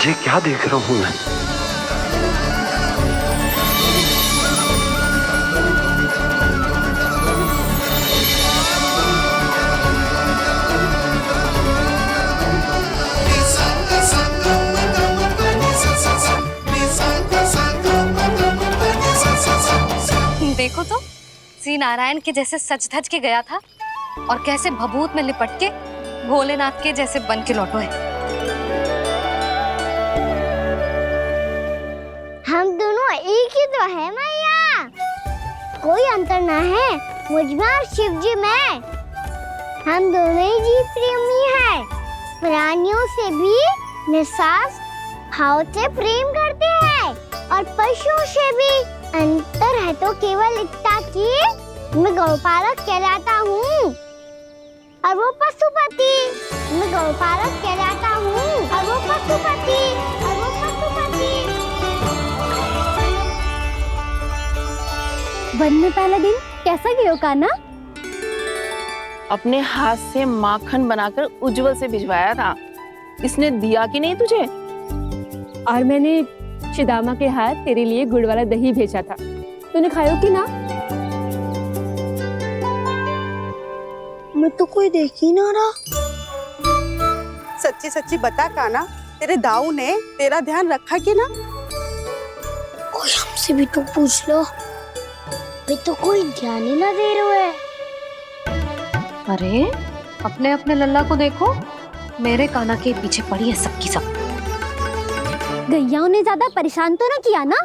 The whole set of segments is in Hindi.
ये क्या देख रहा हूं मैं? देखो तो श्री नारायण के जैसे सच धज के गया था और कैसे भभूत में लिपट के भोलेनाथ के जैसे बन के लौटो है। हम दोनों एक ही तो है मैया, कोई अंतर ना है मुझ में और शिव जी में। हम दोनों ही जीव प्रेमी हैं, प्राणियों से भी निस्वार्थ भाव से प्रेम करते हैं और पशुओं से भी। अंतर है तो केवल इतना कि मैं गौपालक कहलाता हूँ और वो पशुपति। मैं गौपालक कहलाता हूँ और वो पशुपति। वन में पहला दिन कैसा गया कान्हा? अपने हाथ से माखन बनाकर उज्जवल से भिजवाया था। इसने दिया कि नहीं तुझे? और मैंने शिदामा के हाथ तेरे लिए गुड़ वाला दही भेजा था, तूने खायो कि ना? मैं तो कोई देख ही ना रहा। सच्ची सच्ची बता कान्हा, तेरे दाऊ ने तेरा ध्यान रखा कि ना? कोई हमसे भी तो पूछ लो, वे तो कोई ध्यान ही ना दे रहे है। अरे अपने अपने लल्ला को देखो, मेरे कान्हा के पीछे पड़ी है सबकी सब। गैयाओं ने ज्यादा परेशान तो ना किया ना?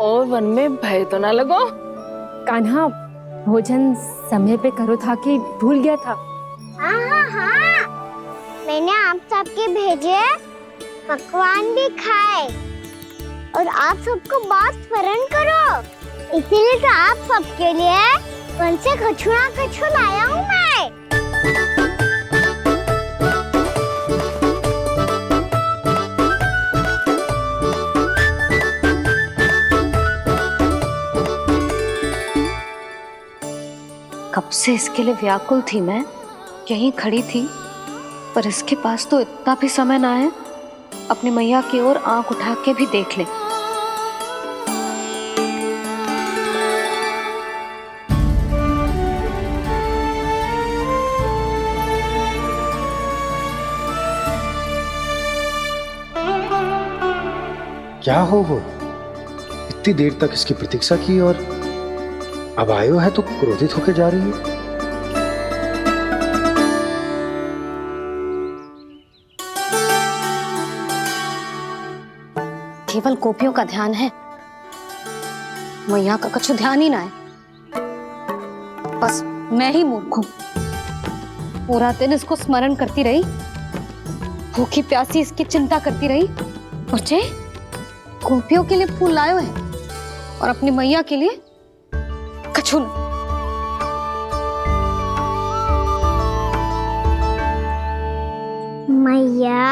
और वन में भय तो ना लगो? कान्हा भोजन समय पे करो था कि भूल गया था? हाँ, मैंने आप सबके भेजे पकवान भी खाए और आप सबको बात स्मरण करो, इसीलिए तो आप सबके लिए वन से कछुआ लाया हूँ मैं। कब से इसके लिए व्याकुल थी मैं, यहीं खड़ी थी, पर इसके पास तो इतना भी समय ना है अपनी मैया की ओर आंख उठा के भी देख ले। क्या हो वो? इतनी देर तक इसकी प्रतीक्षा की और अब आयो है तो क्रोधित होकर जा रही है। केवल गोपियों का ध्यान है, मैया का कुछ ध्यान ही ना है। बस मैं ही मूर्ख हूं, पूरा दिन इसको स्मरण करती रही, भूखी प्यासी इसकी चिंता करती रही, और जे गोपियों के लिए फूल लायो है और अपनी मैया के लिए कछुल। मैया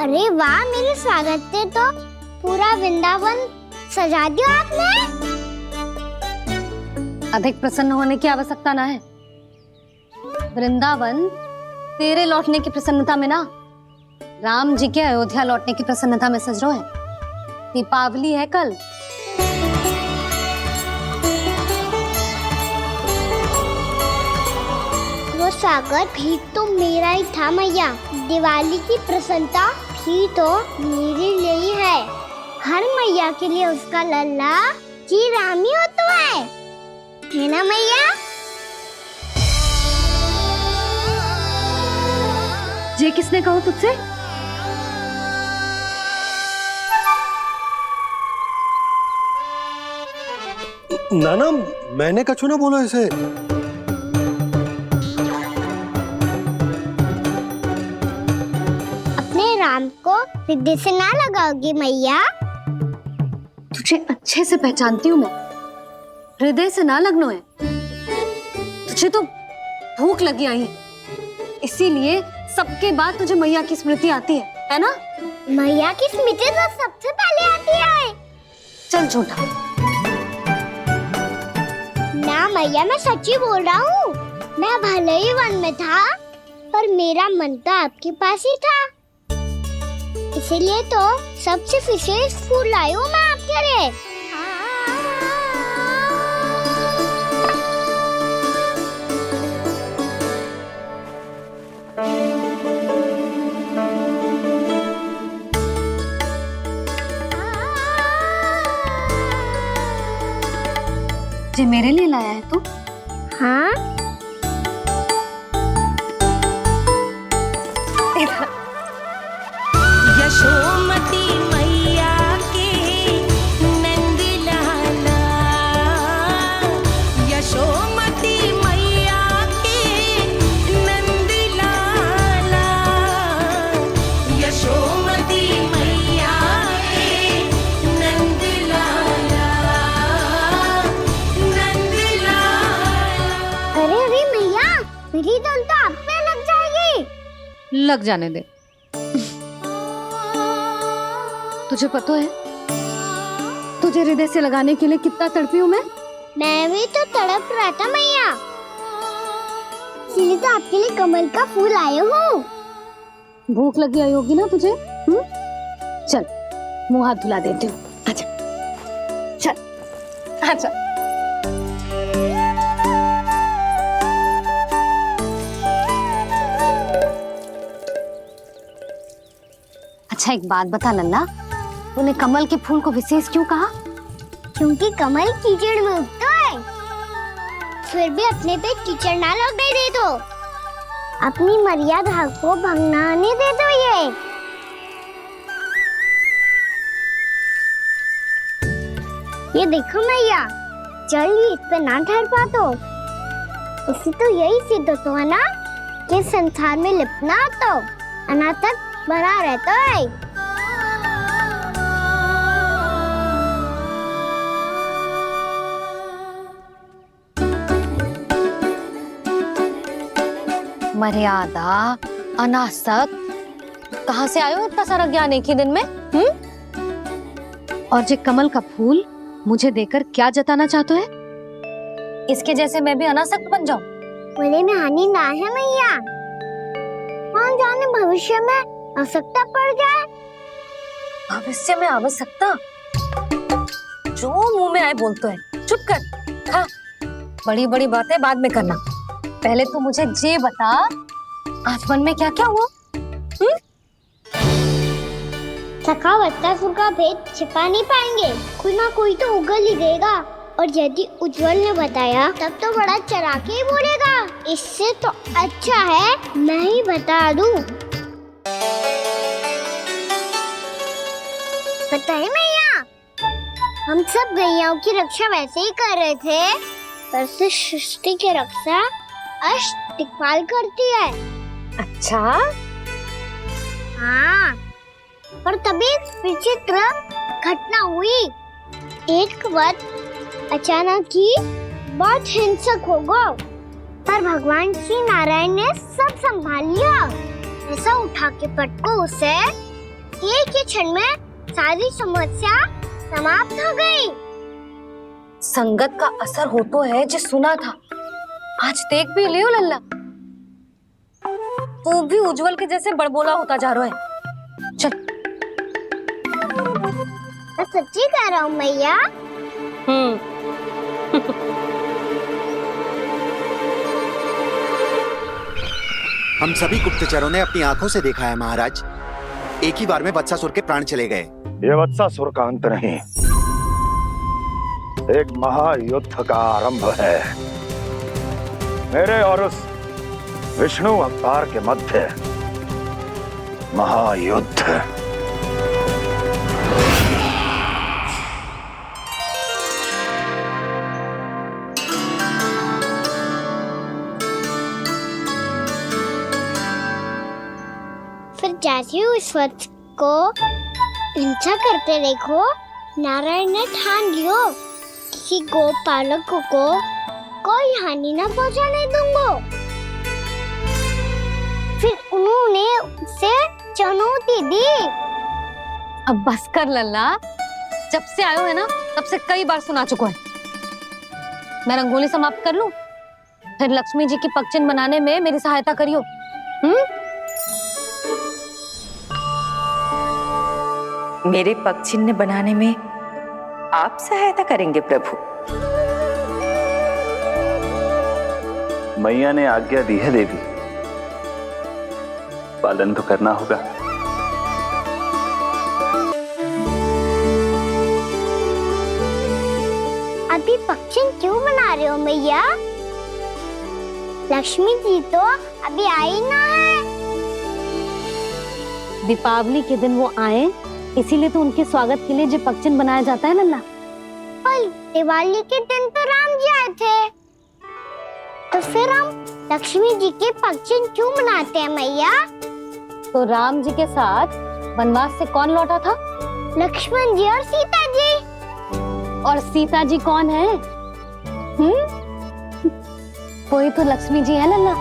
अरे वाह, मेरे स्वागत से तो पूरा वृंदावन सजा दिया आपने। अधिक प्रसन्न होने की आवश्यकता ना है। वृंदावन तेरे लौटने की प्रसन्नता में ना, राम जी के अयोध्या लौटने की प्रसन्नता में सज रहा है। दीपावली है कल। वो स्वागत भी तो मेरा ही था मैया। दिवाली की प्रसन्नता भी तो मेरे लिए ही है। हर मैया के लिए उसका लल्ला जी राम ही होता है ना मैया? ये किसने कहा तुझसे? नाना, मैंने कछु ना बोला इसे। अपने राम को हृदय से ना लगाओगी मैया? तुझे अच्छे से पहचानती हूँ मैं, हृदय से ना लगनो है। तुझे तो भूख लगी आई, इसीलिए सबके बाद तुझे मैया की स्मृति आती है ना? मैया की स्मृति तो सबसे पहले आती है। चल झूठा, ना मैया, मैं सच्ची बोल रहा हूँ। मैं भले ही वन में था, पर मेरा मन तो आपके पास ही था। इसीलिए तो सबसे विशेष फूल लाई हूँ मैं आपके लिए। जे मेरे लिए लाया है तू? हाँ, यशोमती मैया के नंद लाला, यशोमती मैया के नंद लाला, यशोमती मैया के नंद लाला, नंद लाला। अरे अरे मैया, मेरी धुन तो आप पे लग जाएगी। लग जाने दे। तुझे पता है तुझे हृदय से लगाने के लिए कितना तड़पी हूँ मैं भी तो तड़प रहा था मैया, इसीलिए तो आपके लिए कमल का फूल आए हूँ। भूख लगी आई होगी ना तुझे? चल मुंह हाथ धुला देती हूँ। आजा, चल आजा। अच्छा एक बात बता लल्ला, तूने कमल के फूल को विशेष क्यों कहा? क्योंकि कमल कीचड़ में उगता है, फिर भी अपने पे कीचड़ ना लगने दे दो। अपनी मर्यादा को भंग ना आने दे दो। ये देखो मैया, जल ही इस पे ना ठहर पा तो इसी तो यही सिद्ध होता है ना कि संसार में लिपना तो अनाथक बना रहता है। मर्यादा, अनासक, कहाँ से आयो इतना सारा ज्ञान एक ही दिन में? और जे कमल का फूल मुझे देकर क्या जताना चाहते है? इसके जैसे मैं भी अनासक्त बन जाऊं? बोले में हानि ना है मैया, कौन जाने भविष्य में आवश्यकता पड़ जाए। भविष्य में आवश्यकता? जो मुंह में आए बोलते हैं, चुप कर। हाँ, बड़ी बड़ी बातें बाद में करना, पहले तू मुझे ये बता आज मन में क्या क्या हुआ? सखा बत्तासुर का भेद छिपा नहीं पाएंगे, कोई ना कोई तो उगल ही देगा। और यदि उज्जवल ने बताया तब तो बड़ा चला के ही बोलेगा। इससे तो अच्छा है मैं ही बता दूं। पता है मैया, हम सब गैयाओं की रक्षा वैसे ही कर रहे थे, पर से सृष्टि की रक्षा अष्ट दिक्पाल करती है। अच्छा? हाँ, पर तभी विचित्र घटना हुई। एक वक्त अचानक ही बहुत हिंसक हो गया, पर भगवान श्री नारायण ने सब संभाल लिया। ऐसा उठा के पटको उसे, एक ही क्षण में सारी समस्या समाप्त हो गई। संगत का असर हो तो है जो सुना था, आज देख भी लियो लल्ला, तू भी उज्जवल के जैसे बड़बोला होता जा रहा है। चल। मैं सच्ची कह रहा हूँ मैया। हम सभी गुप्तचरों ने अपनी आंखों से देखा है महाराज, एक ही बार में वत्सासुर के प्राण चले गए। ये वत्सासुर का अंत नहीं, एक महायुद्ध का आरंभ है। मेरे और उस विष्णु अवतार के मध्य महायुद्ध। फिर जैसे ही उस वक्त को हिंसा करते देखो, नारायण ने ठान लियो किसी गोपालक को कोई हानि न पहुंचाने दूंगा। फिर उन्होंने उसे चुनौती दी। अब बस कर लल्ला, जब से आयो है ना तब से कई बार सुना चुका है। मैं रंगोली समाप्त कर लूं, फिर लक्ष्मी जी की पगचिन बनाने में मेरी सहायता करियो। मेरे पगचिन्ह बनाने में आप सहायता करेंगे प्रभु? मैया ने आज्ञा दी है देवी, पालन तो करना होगा। अभी पक्षी क्यों बना रहे हो मैया? लक्ष्मी जी तो अभी आई ना है। दीपावली के दिन वो आए, इसीलिए तो उनके स्वागत के लिए जो पगचिन बनाया जाता है लल्ला। पर दिवाली के दिन तो राम जी आए थे, तो फिर हम लक्ष्मी जी के पगचिन क्यों बनाते हैं मैया? तो राम जी के साथ वनवास से कौन लौटा था? लक्ष्मण जी और सीता जी। और सीता जी कौन है? कोई तो लक्ष्मी जी है लल्ला।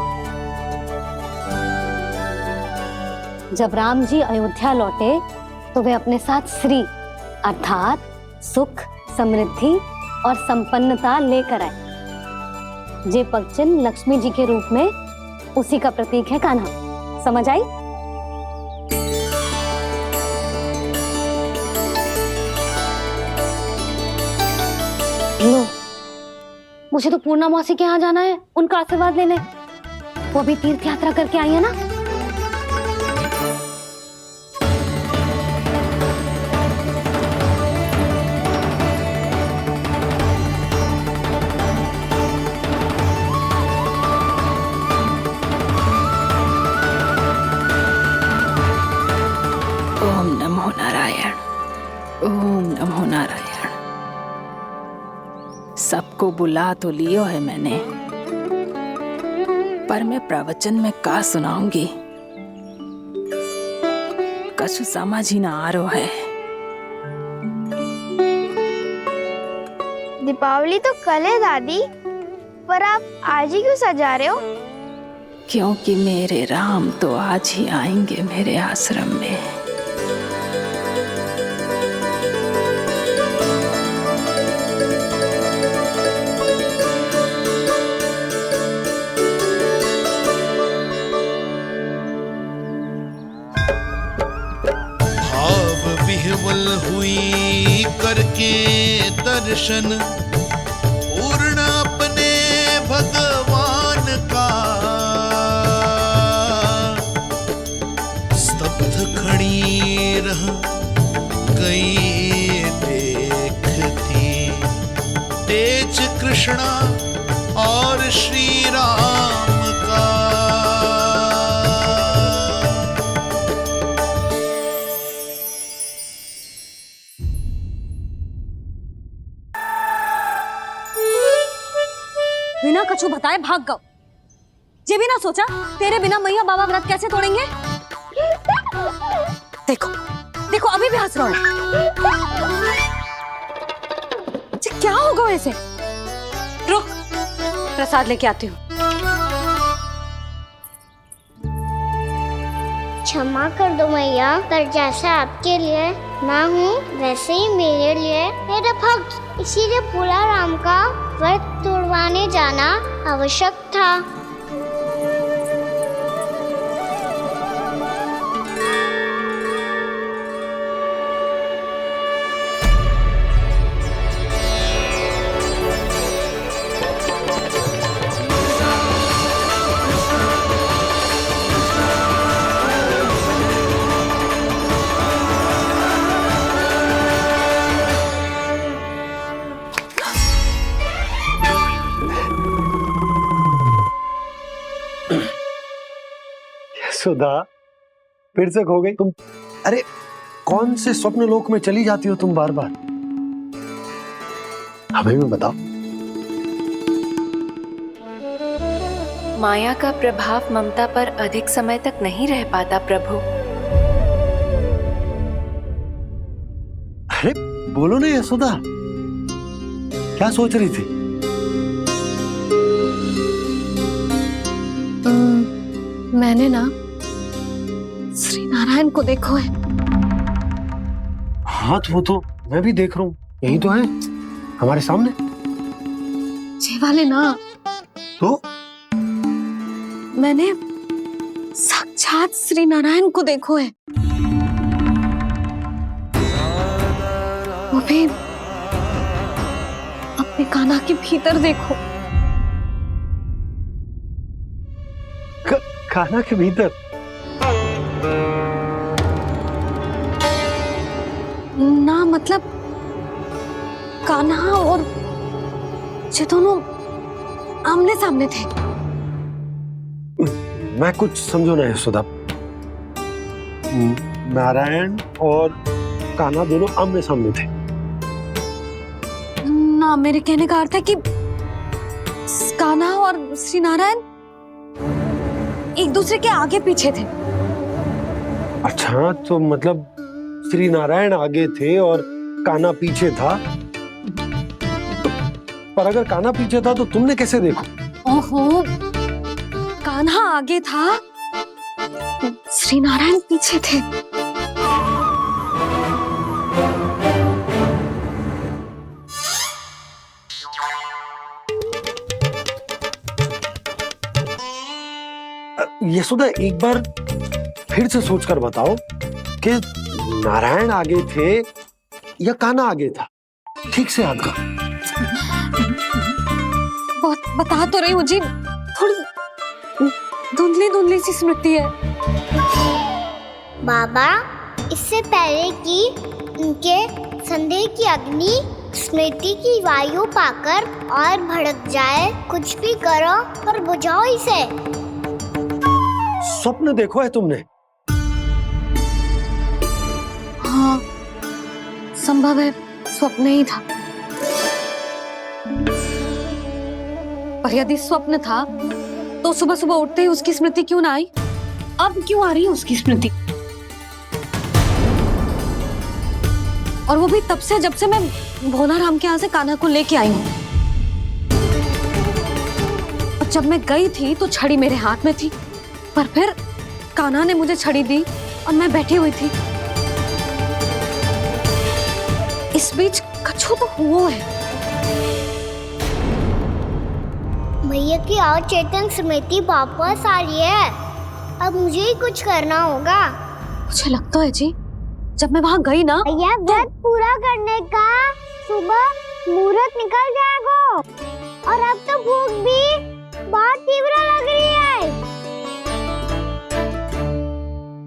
जब राम जी अयोध्या लौटे तो वे अपने साथ श्री अर्थात सुख, समृद्धि और संपन्नता लेकर आए। जे पगचिन लक्ष्मी जी के रूप में उसी का प्रतीक है कान्हा। समझ आई? लो, मुझे तो पूर्णा मौसी के यहाँ जाना है, उनका आशीर्वाद लेने। वो भी तीर्थ यात्रा करके आई है ना। ओम नमो नारायण, ओम नमो नारायण। सबको बुला तो लियो है मैंने, पर मैं प्रवचन में का सुनाऊंगी, कछु समझ ही ना आ रहा है। दीपावली तो कल है दादी, पर आप आज ही क्यों सजा रहे हो? क्योंकि मेरे राम तो आज ही आएंगे मेरे आश्रम में। विह्वल हुई करके दर्शन, पूर्ण अपने भगवान का, स्तब्ध खड़ी रह गई देखती तेज कृष्णा और श्री राम का। बिना कछु बताए भाग गओ। ये भी ना सोचा तेरे बिना मैया बाबा व्रत कैसे तोड़ेंगे? देखो देखो अभी भी हंस रहा है। क्या होगा वैसे? रुक, प्रसाद लेके आती हूँ। क्षमा कर दो मैया, पर जैसा आपके लिए मैं हूँ वैसे ही मेरे लिए मेरा भक्त, इसीलिए पूरा राम का व्रत तोड़वाने जाना आवश्यक था। सुधा, फिर से खो गई तुम। अरे कौन से स्वप्न लोक में चली जाती हो तुम बार बार? हमें भी बताओ। माया का प्रभाव ममता पर अधिक समय तक नहीं रह पाता प्रभु। अरे बोलो ना यशोदा, क्या सोच रही थी? मैंने ना श्री नारायण को देखो है। हाँ वो तो मैं भी देख रहा हूँ, यही तो है हमारे सामने। ये वाले ना, तो मैंने साक्षात श्री नारायण को देखो है, वो भी अपने कान्हा के भीतर देखो। कान्हा के भीतर? ना मतलब कान्हा और ये दोनों आमने सामने थे। मैं कुछ समझो ना यशोदा। नारायण और कान्हा दोनों आमने सामने थे? ना, मेरे कहने का अर्थ है कि कान्हा और श्री नारायण एक दूसरे के आगे पीछे थे। अच्छा, तो मतलब श्री नारायण आगे थे और कान्हा पीछे था। पर अगर कान्हा पीछे था तो तुमने कैसे देखो? ओहो, कान्हा आगे था, श्री नारायण पीछे थे। यशोदा, एक बार फिर से सोचकर बताओ कि नारायण आगे थे या कान्हा आगे था? ठीक से याद करो। बता तो रही हूँ जी, थोड़ी धुंधली धुंधली सी स्मृति है। बाबा, इससे पहले कि उनके संदेह की अग्नि स्मृति की वायु पाकर और भड़क जाए, कुछ भी करो और बुझाओ इसे। स्वप्न देखो है तुमने? हाँ, संभव है स्वप्न ही था। पर यदि स्वप्न था तो सुबह सुबह उठते ही उसकी स्मृति क्यों ना आई? अब क्यों आ रही है उसकी स्मृति? और वो भी तब से जब से मैं भोलाराम के यहाँ से कान्हा को लेके आई हूँ। और जब मैं गई थी तो छड़ी मेरे हाथ में थी, पर फिर कान्हा ने मुझे छड़ी दी और मैं बैठी हुई थी। इस बीच कछु तो हुआ है। भैया की अचेतन स्मृति वापस आ रही है। अब मुझे ही कुछ करना होगा। मुझे लगता है जी, जब मैं वहाँ गई ना, भैया व्रत पूरा करने का सुबह मुहूर्त निकल जाएगा और अब तो भूख भी बहुत तीव्र लग रही है।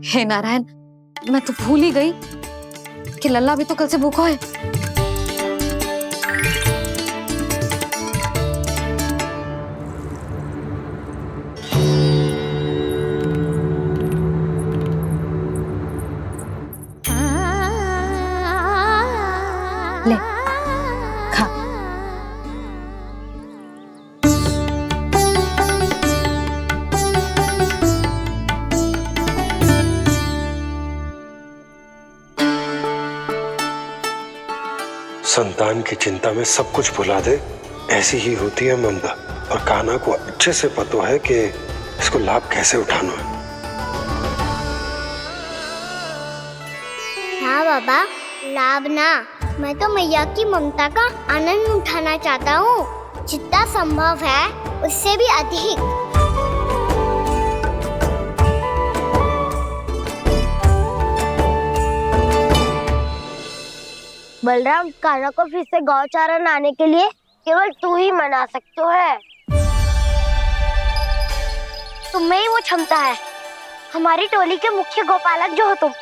हे नारायण, मैं तो भूल ही गई कि लल्ला भी तो कल से भूखा है। ले, खा। संतान की चिंता में सब कुछ भुला दे, ऐसी ही होती है ममता। और कान्हा को अच्छे से पता है कि इसको लाभ कैसे उठाना है। हाँ बाबा, लाभ ना, मैं तो मैया की ममता का आनंद उठाना चाहता हूँ, जितना संभव है उससे भी अधिक। बलराम, कान्हा को फिर से गौचारण आने के लिए केवल तू ही मना सकते है। तुम्हें ही वो क्षमता है, हमारी टोली के मुख्य गोपालक जो हो तुम।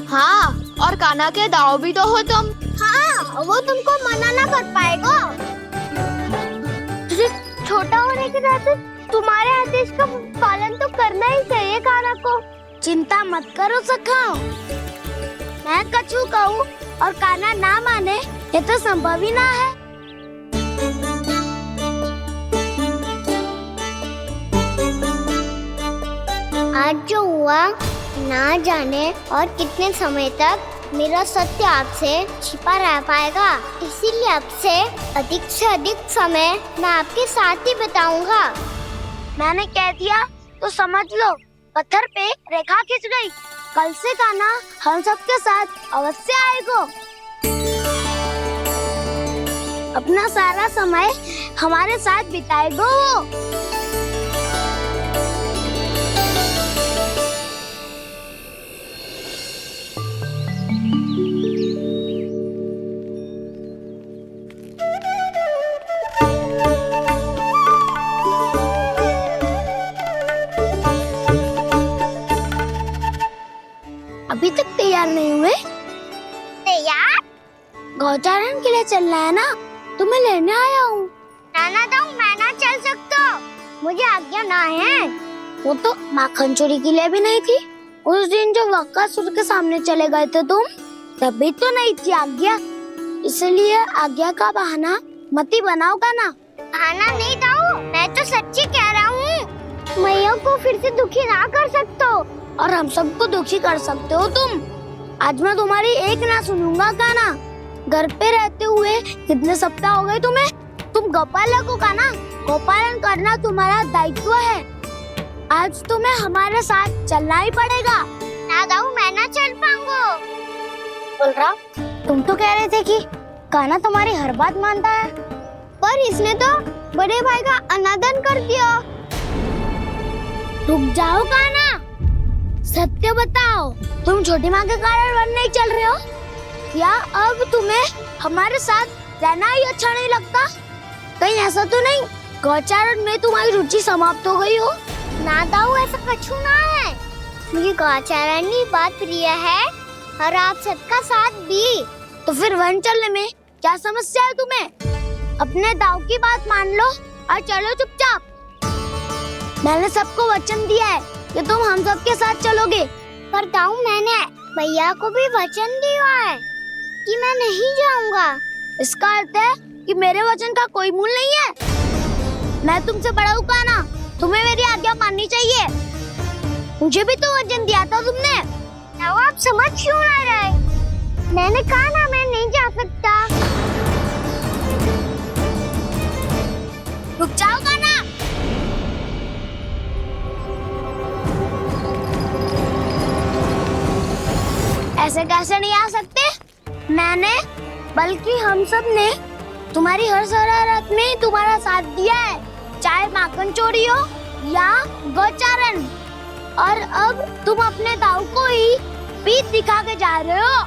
हाँ, और कान्हा के दाव भी तो हो तुम। हाँ, वो तुमको मना ना कर पाएगा। तुझे छोटा होने के नाते तुम्हारे आदेश का पालन तो करना ही चाहिए कान्हा को। चिंता मत करो सखा, मैं कछु कहूँ और कान्हा ना माने, ये तो संभव ही ना है। आज जो हुआ ना जाने और कितने समय तक मेरा सत्य आपसे छिपा रह पाएगा, इसीलिए अब से अधिक समय मैं आपके साथ ही बिताऊंगा। मैंने कह दिया तो समझ लो, पत्थर पे रेखा खींच गई। कल से कान्हा हम सबके साथ अवश्य आएगा। अपना सारा समय हमारे साथ बिताएगा वो। अभी तक तैयार नहीं हुए? तैयार? गौचारण के लिए चलना है ना, तुम्हें लेने आया हूँ। नाना दाऊ, मैं ना चल सकता, मुझे आज्ञा ना है। वो तो माखन चोरी के लिए भी नहीं थी। उस दिन जो बकासुर के सामने चले गए थे तुम, तभी तो नहीं थी आज्ञा। इसलिए आज्ञा का बहाना मत ही बनाओगा ना। बहाना नहीं दाऊ, मैं तो सच्ची कह रहा हूँ। मैया को फिर से दुखी ना कर सकते हो, और हम सबको दुखी कर सकते हो तुम। आज मैं तुम्हारी एक ना सुनूंगा काना। घर पे रहते हुए कितने सप्ताह हो गए तुम्हें? तुम गोपालक हो काना, गोपालन करना तुम्हारा दायित्व है। आज तुम्हें हमारे साथ चलना ही पड़ेगा। ना दाऊ, मैं ना चल पाऊंगा। बोल रहा, तुम तो कह रहे थे कि काना तुम्हारी हर बात मानता है, पर इसने तो बड़े भाई का अनादर कर दिया। रुक जाओ काना, सत्य बताओ, तुम छोटी माँ के कारण वन नहीं चल रहे हो? या अब तुम्हें हमारे साथ रहना ही अच्छा नहीं लगता? कहीं ऐसा तो नहीं गौचारण में तुम्हारी रुचि समाप्त हो गई हो? ना दाऊ, ऐसा कछु ना है। मुझे गौचारण की बात प्रिय है, और आप सबका साथ भी। तो फिर वन चलने में क्या समस्या है तुम्हें? अपने दाऊ की बात मान लो और चलो चुपचाप। मैंने सबको वचन दिया है कि तुम हम सबके साथ चलोगे। पर दाऊ, मैंने भैया को भी वचन दिया है कि मैं नहीं जाऊंगा। इसका अर्थ है कि मेरे वचन का कोई मूल नहीं है। मैं तुमसे बड़ा हूँ काना, तुम्हें मेरी आज्ञा माननी चाहिए। मुझे भी तो वचन दिया था तुमने। दाऊ, आप समझ क्यों आ रहे? मैंने कहा ना, मैं नहीं जा सकता। रुक जाओ काना। ऐसे कैसे नहीं आ सकते? मैंने, बल्कि हम सब ने तुम्हारी हर शरारत में तुम्हारा साथ दिया है, चाहे माखन चोरी हो या गोचारण। और अब तुम अपने दाऊ को ही पीठ दिखा के जा रहे हो।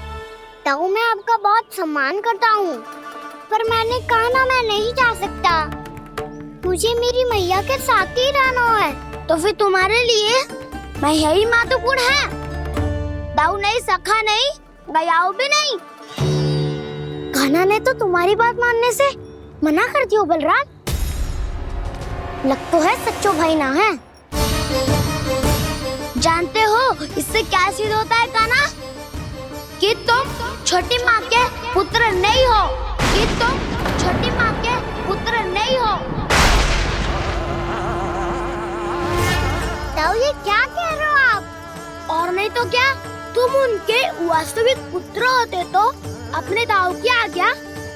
दाऊ, मैं आपका बहुत सम्मान करता हूँ, पर मैंने कहा ना, मैं नहीं जा सकता। मुझे मेरी मैया के साथ ही रहना है। तो फिर तुम्हारे लिए मैं यही महत्वपूर्ण है। दाऊ नहीं, सखा नहीं, गयाऊ भी नहीं। कान्हा ने तो तुम्हारी बात मानने से मना कर दिया बलराम। लग तो है सच्चो भाई ना है। जानते हो इससे क्या सिद्ध होता है कान्हा? कि तुम छोटी माँ के पुत्र नहीं हो, कि तुम छोटी माँ के पुत्र नहीं हो। दाऊ, ये क्या कह रहे हो आप? और नहीं तो क्या, तुम उनके वास्तविक पुत्र होते तो अपने दाऊ की आज्ञा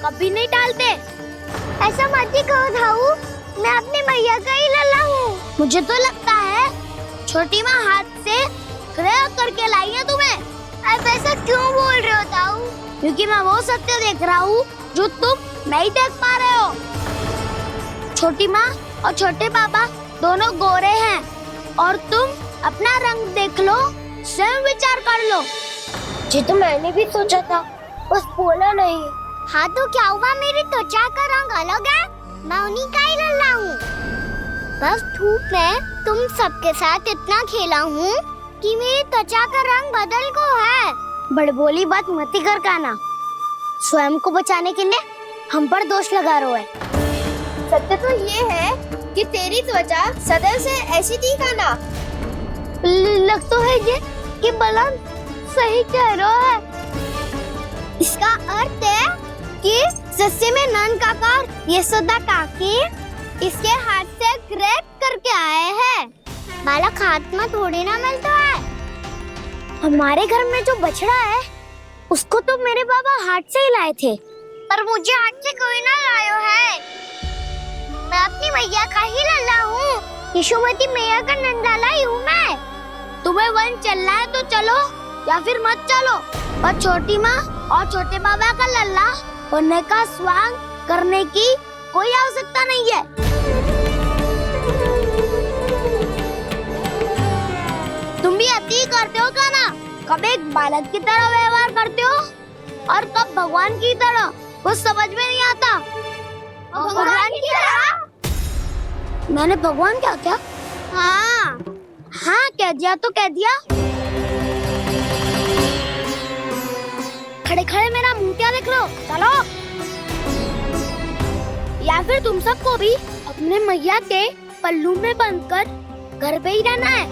कभी नहीं टालते। ऐसा मत ही कहो दाऊ, मैं अपनी मैया का ही लल्ला हूँ। मुझे तो लगता है छोटी माँ हाथ से ग्रह करके लाई है तुम्हें। अब ऐसा क्यों बोल रहे हो दाऊ? क्योंकि मैं वो सत्य देख रहा हूँ जो तुम नहीं देख पा रहे हो। छोटी माँ और छोटे पापा दोनों गोरे हैं, और तुम अपना रंग देख लो, स्वयं विचार कर लो। जी तो मैंने भी सोचा था, बस बोला नहीं। हाँ तो क्या हुआ, मेरी त्वचा का रंग अलग है, मैं उन्हीं का ही लल्ला हूँ। बस धूप में तुम सबके साथ इतना खेला हूँ कि मेरी त्वचा का रंग बदल को है। बड़बोली बात मत ही कर कान्हा, स्वयं को बचाने के लिए हम पर दोष लगा रहे है। सत्य तो ये है कि तेरी त्वचा सदैव से ऐसी थी कान्हा। लग तो है ये कि बलराम सही कह रहा है। इसका अर्थ है कि सस्य में नन काका यशोदा काकी इसके हाथ से ग्रेट करके आए हैं। बालक हाथ में थोड़ी ना मिलता है। हमारे घर में जो बछड़ा है उसको तो मेरे बाबा हाथ से ही लाए थे, पर मुझे हाथ से कोई ना लायो है। मैं अपनी मैया का ही लल्ला हूँ, यशोमती मैया का नंदाला ही हूँ मैं। तुम्हें वन चलना है तो चलो, या फिर मत चलो, और छोटी माँ और छोटे बाबा का लल्ला होने का स्वांग करने की कोई आवश्यकता नहीं है। तुम भी अति करते हो कान्हा, कब एक बालक की तरह व्यवहार करते हो और कब भगवान की तरह, कुछ समझ में नहीं आता। भगवान की तरह? मैंने भगवान क्या किया? हाँ हाँ कह दिया तो कह दिया। खड़े खड़े मेरा मुंह क्या देख लो, चलो। या फिर तुम सबको भी अपने मैया के पल्लू में बंधकर घर पे ही रहना है।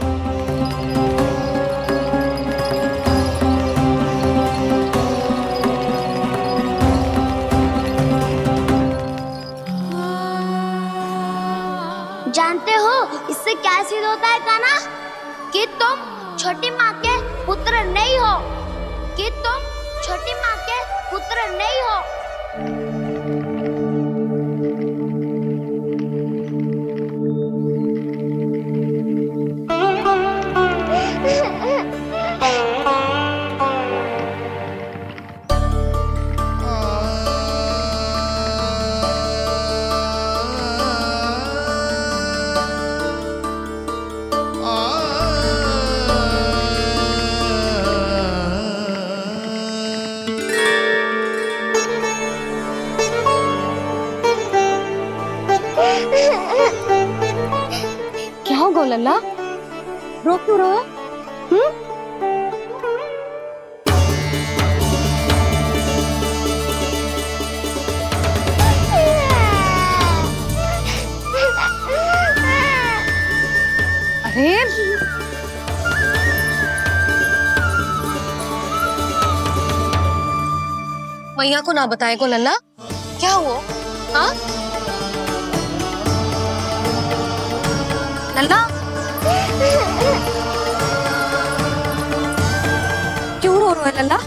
जानते हो इससे क्या सिद्ध होता है कान्हा? कि तुम छोटी माँ के पुत्र नहीं हो, कि तुम छोटी माँ के पुत्र नहीं हो। क्या हो गो लल्ला, रो क्यों रहो? अरे मैया को ना बताए को लल्ला, क्या हुआ? हाँ लल्ला, क्यों रो रहा है लल्ला?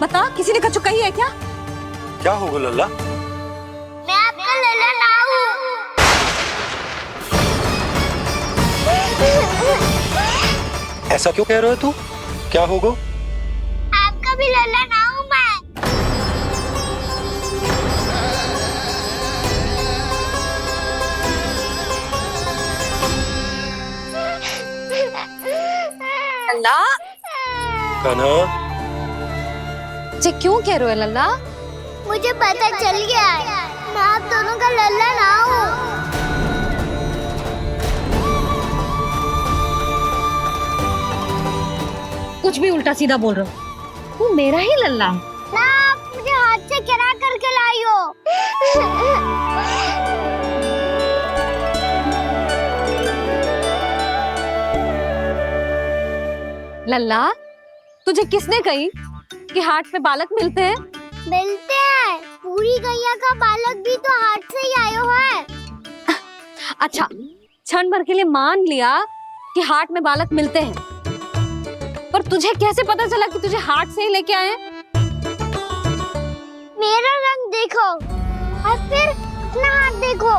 बता, किसी ने कछु कही है क्या? क्या होगा लल्ला? मैं आपका लल्ला ना हूँ। ऐसा क्यों कह रहे हो तू? क्या होगा? आपका भी लल्ला ना हूँ मैं। लल्ला, कान्हा, जे क्यों कह रहे हो लल्ला? मुझे पता चल गया है, मैं आप दोनों का लल्ला ना हूँ। कुछ भी उल्टा सीधा बोल रहे हो, तू मेरा ही लल्ला है। ना, आप मुझे हाथ से गिरा करके लाई हो। लल्ला, तुझे किसने कही कि हाट में बालक मिलते हैं? मिलते हैं, पूरी गैया का बालक भी तो हाट से ही आयो है। अच्छा, क्षण भर के लिए मान लिया कि हाट में बालक मिलते हैं, पर तुझे कैसे पता चला कि तुझे हाट से ही लेके आए? मेरा रंग देखो और फिर अपना हाथ देखो।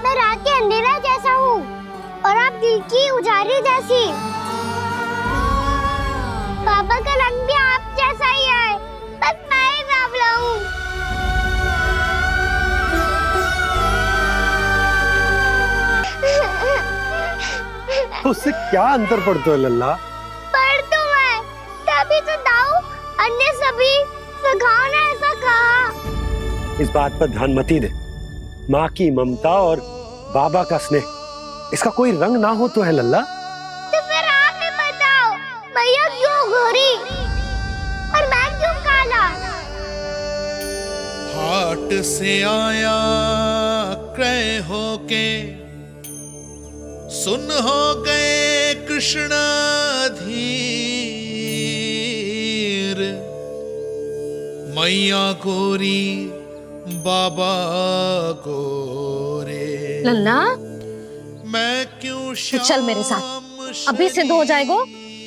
मैं रात के अंधेरा जैसा हूँ और आप दिल की उजारी जैसी। पापा का रंग भी आप जैसा ही है, बस मैं ही बावला हूँ। उससे क्या अंतर पड़ता है लल्ला? पर तो मैं तभी तो दाऊ अन्य सभी सखाओ ने ऐसा कहा। इस बात पर ध्यान मत ही दे। माँ की ममता और बाबा का स्नेह, इसका कोई रंग ना हो तो है लल्ला। तो फिर आप ही बताओ, मैया क्यों गोरी और मैं क्यों काला? हाट से आया क्रय होके, सुन हो गए कृष्ण धीर। मैया गोरी बाबा गोरे। लल्ला, मैं क्यों तू चल मेरे साथ, अभी सिद्ध हो जाएगा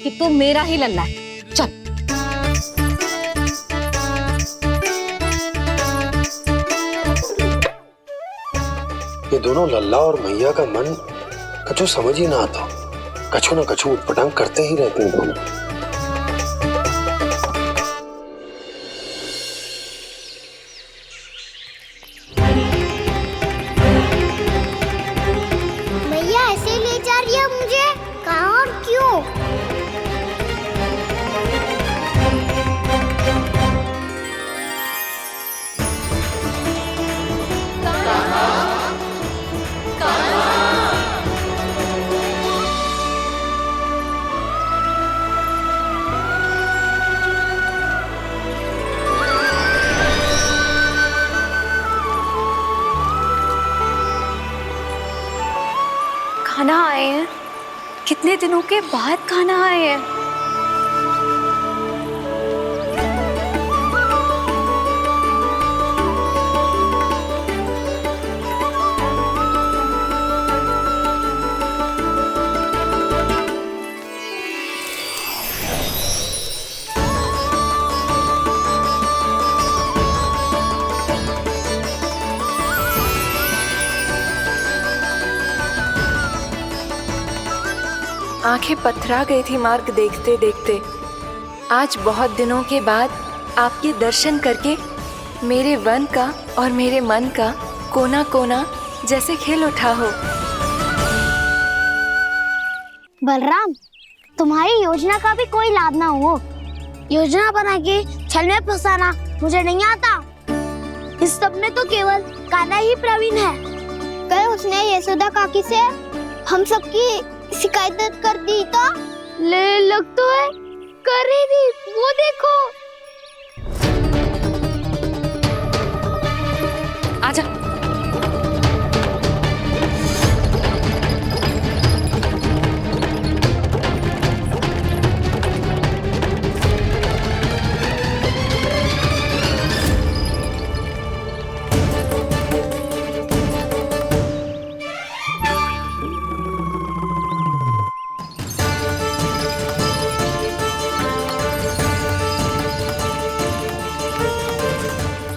कि तू मेरा ही लल्ला है। चल। ये दोनों लल्ला और मैया का मन कछु समझ ही ना आता, कछु ना कछु उटपटांग करते ही रहते हैं दोनों। कितने दिनों के बाद खाना आए हैं। आंखें पथरा गई थी मार्ग देखते देखते। आज बहुत दिनों के बाद आपके दर्शन करके मेरे वन का और मेरे मन का कोना कोना जैसे खिल उठा हो। बलराम, तुम्हारी योजना का भी कोई लाभ ना हो। योजना बना के छल में फंसाना मुझे नहीं आता। इस सब में तो केवल कान्हा ही प्रवीण है। कल उसने यशोदा काकी से हम सबकी शिकायत कर दी तो ले लग तो है कर रही थी, वो देखो। आजा।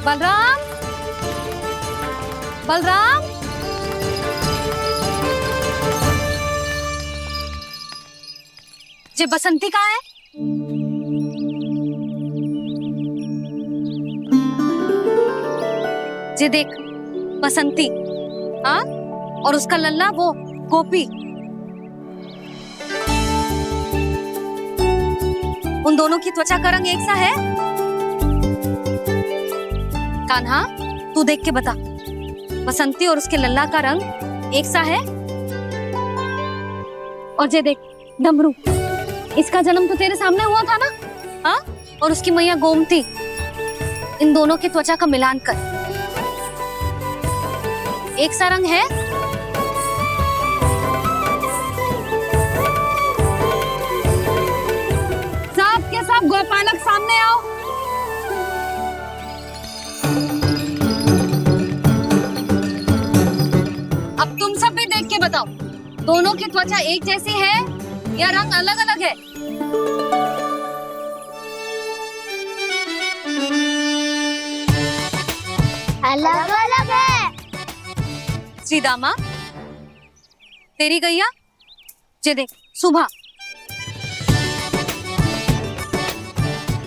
बलराम, बलराम, जे बसंती कहाँ है? जे देख बसंती, हाँ, और उसका लल्ला वो गोपी। उन दोनों की त्वचा का रंग एक सा है? कान्हा, तू देख के बता, बसंती और उसके लल्ला का रंग एक सा है? और जे देख डमरू, इसका जन्म तो तेरे सामने हुआ था ना? हाँ, और उसकी मैया गोमती। इन दोनों की त्वचा का मिलान कर, एक सा रंग है? सब के सब गोपालक सामने आओ। अब तुम सब भी देख के बताओ, दोनों की त्वचा एक जैसी है या रंग अलग अलग है? अलग अलग है। श्रीदामा, तेरी गैया, जे देख सुबह,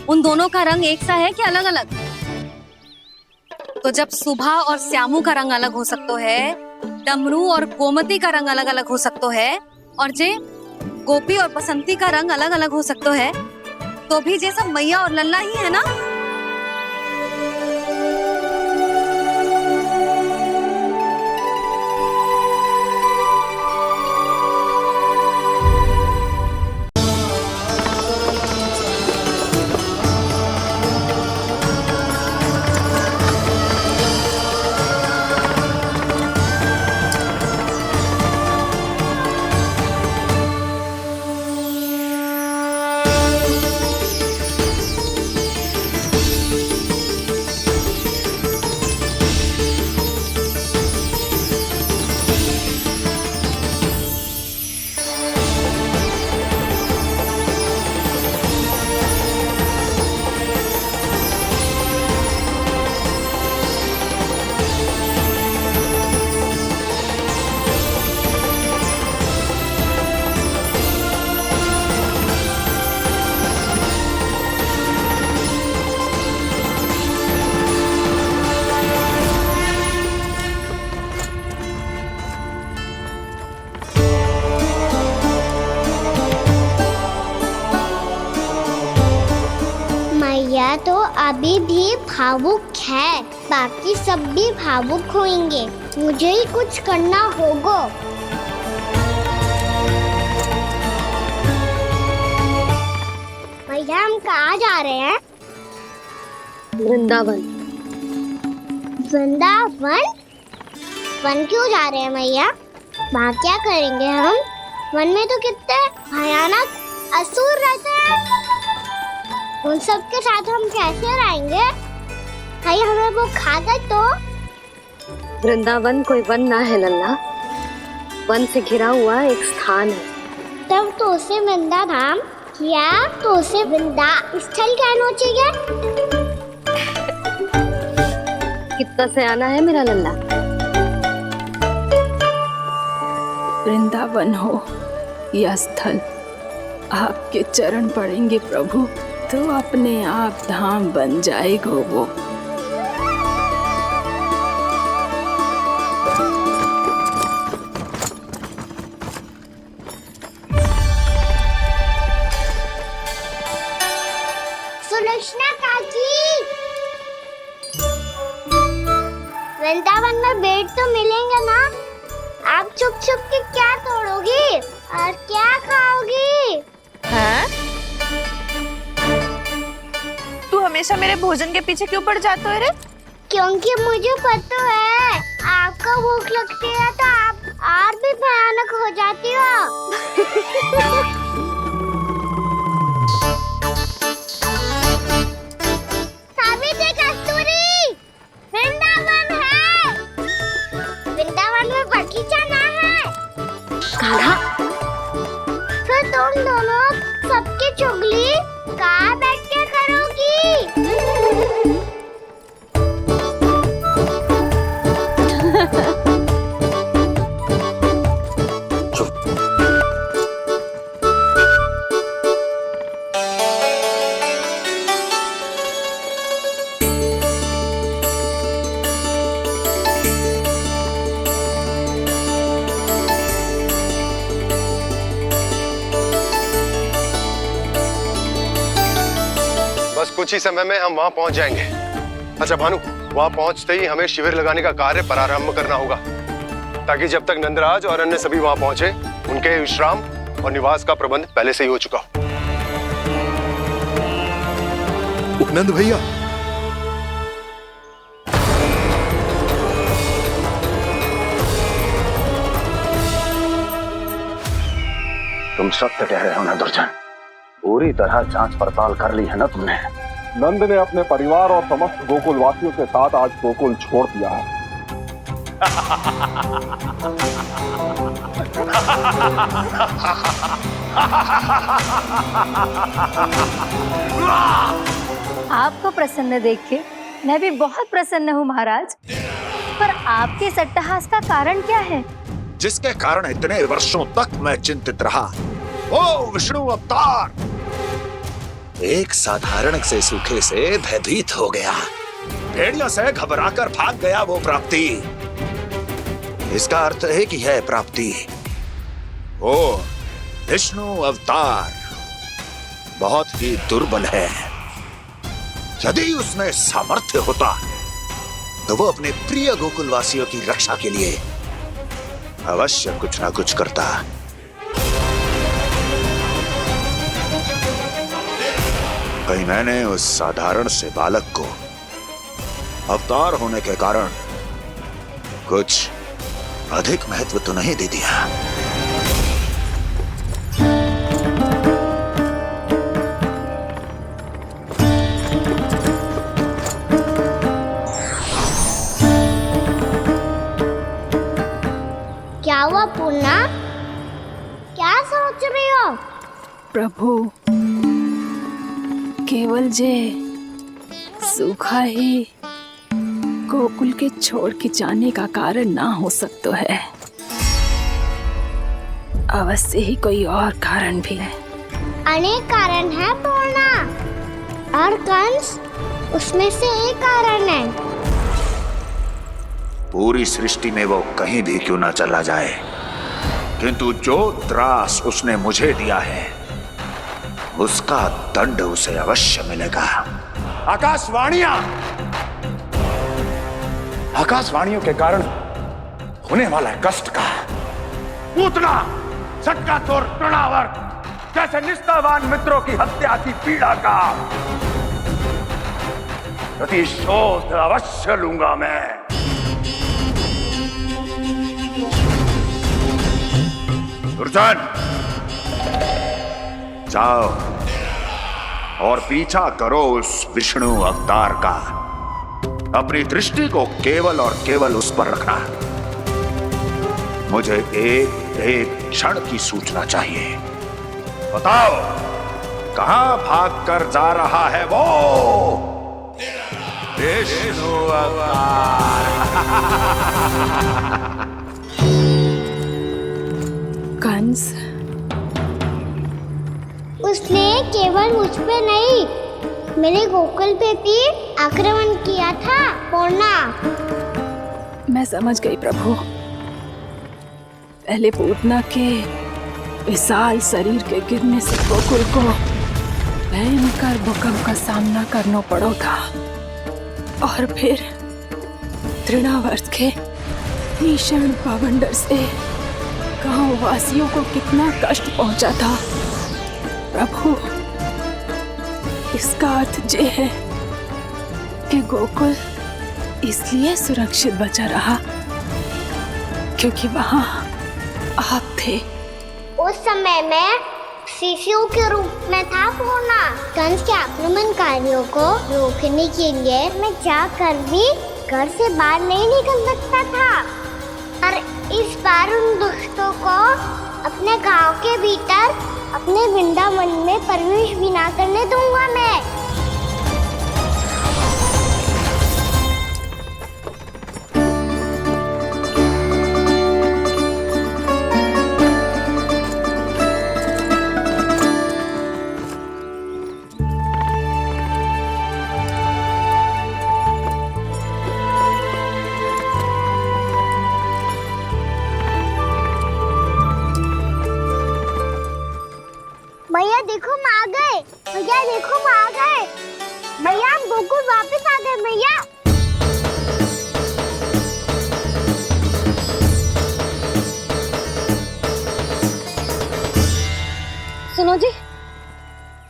उन दोनों का रंग एक सा है कि अलग अलग? तो जब सुबह और श्यामू का रंग अलग हो सकता है, डमरू और गोमती का रंग अलग अलग हो सकता है, और जे गोपी और बसंती का रंग अलग अलग हो सकता है, तो भी जे सब मैया और लल्ला ही है ना? मैया तो अभी भी भावुक है, बाकी सब भी भावुक होंगे। मुझे ही कुछ करना होगा। मैया, हम कहाँ जा रहे हैं? वृंदावन। वृंदावन? वन क्यों जा रहे हैं मैया? वहाँ क्या करेंगे हम? वन में तो कितने भयानक असुर रहते हैं। उन सब के साथ हम कैसे रहेंगे? कहीं हमें वो खा गए तो? वृंदावन कोई वन ना है लल्ला, वन से घिरा हुआ एक स्थान है। तब तो उसे वृंदा धाम या तो उसे वृंदा स्थल कहना चाहिए। कितना सयाना है मेरा लल्ला। वृंदावन हो या स्थल, आपके चरण पड़ेंगे प्रभु तो अपने आप धाम बन जाएगा वो। सुलक्षणा काकी, वृंदावन में बेट तो मिलेंगे ना? आप छुप छुप के क्या तोड़ोगी और क्या खाओगी? हाँ? तू हमेशा मेरे भोजन के पीछे क्यों पड़ जाता है रे? क्योंकि मुझे पता है आपको भूख लगती है तो आप और भी भयानक हो जाती हो। सावित्री, कस्तूरी, वृंदावन है। वृंदावन में बगीचा ना है। कान्हा, फिर तुम दोनों सबकी चुगली कहाँ बैठ के करोगी? बस कुछ ही समय में हम वहां पहुंच जाएंगे। अच्छा भानु, वहां पहुंचते ही हमें शिविर लगाने का कार्य प्रारंभ करना होगा, ताकि जब तक नंदराज और अन्य सभी वहां पहुंचे उनके विश्राम और निवास का प्रबंध पहले से ही हो चुका हो। उपनंद भैया, तुम सत्य कह रहे हो ना दुर्जन, पूरी तरह जांच पड़ताल कर ली है ना तुमने? नंद ने अपने परिवार और समस्त गोकुल वासियों के साथ आज गोकुल छोड़ दिया है। आपको प्रसन्न देख के मैं भी बहुत प्रसन्न हूँ महाराज, पर आपके इस अट्टहास का कारण क्या है? जिसके कारण इतने वर्षों तक मैं चिंतित रहा। ओ विष्णु अवतार! एक साधारण से सूखे से भयभीत हो गया, भेड़ियों से घबराकर भाग गया वो प्राप्ति। इसका अर्थ है कि है प्राप्ति ओ विष्णु अवतार बहुत ही दुर्बल है। यदि उसमें सामर्थ्य होता तो वो अपने प्रिय गोकुलवासियों की रक्षा के लिए अवश्य कुछ ना कुछ करता। कहीं मैंने उस साधारण से बालक को अवतार होने के कारण कुछ अधिक महत्व तो नहीं दे दिया। क्या हुआ पूर्णा? क्या सोच रही हो? प्रभु, केवल जे सूखा ही गोकुल के छोड़ के जाने का कारण ना हो सकता है, अवश्य ही कोई और कारण भी है। अनेक कारण है पूर्णा, और कंस उसमें से एक कारण है। पूरी सृष्टि में वो कहीं भी क्यों ना चला जाए, किंतु जो त्रास उसने मुझे दिया है उसका दंड उसे अवश्य मिलेगा। आकाशवाणियों के कारण होने वाला कष्ट का, पूतना, सटका चोर, तृणावर जैसे निष्ठावान मित्रों की हत्या की पीड़ा का प्रतिशोध अवश्य लूंगा मैं। दुर्जन, जाओ और पीछा करो उस विष्णु अवतार का। अपनी दृष्टि को केवल और केवल उस पर रखना। मुझे एक एक क्षण की सूचना चाहिए। बताओ, कहां भागकर जा रहा है वो विष्णु अवतार? कंस, उसने केवल मुझ पे नहीं, मेरे गोकुल पे भी आक्रमण किया था पूर्णा। मैं समझ गई प्रभु। पहले पूतना के विशाल शरीर के गिरने से गोकुल को भयंकर भूकंप का सामना करना पड़ा था, और फिर तृणावर्त के भीषण पावंडर से गांव वासियों को कितना कष्ट पहुंचा था। प्रभु, इसका अर्थ ये है कि गोकुल इसलिए सुरक्षित बचा रहा क्योंकि वहां आप थे। उस समय मैं शिशु के रूप में था पूर्णा। कंस के आक्रमणकारियों को रोकने के लिए मैं जाकर भी घर से बाहर नहीं निकल सकता था, और इस बार उन दुष्टों को अपने गांव के भीतर, अपने वृंदावन में प्रवेश भी ना करने दूंगा मैं। भैया देखो हम आ गए, भैया देखो हम आ गए, भैया हम गोकुल वापस आ गए भैया। सुनो जी,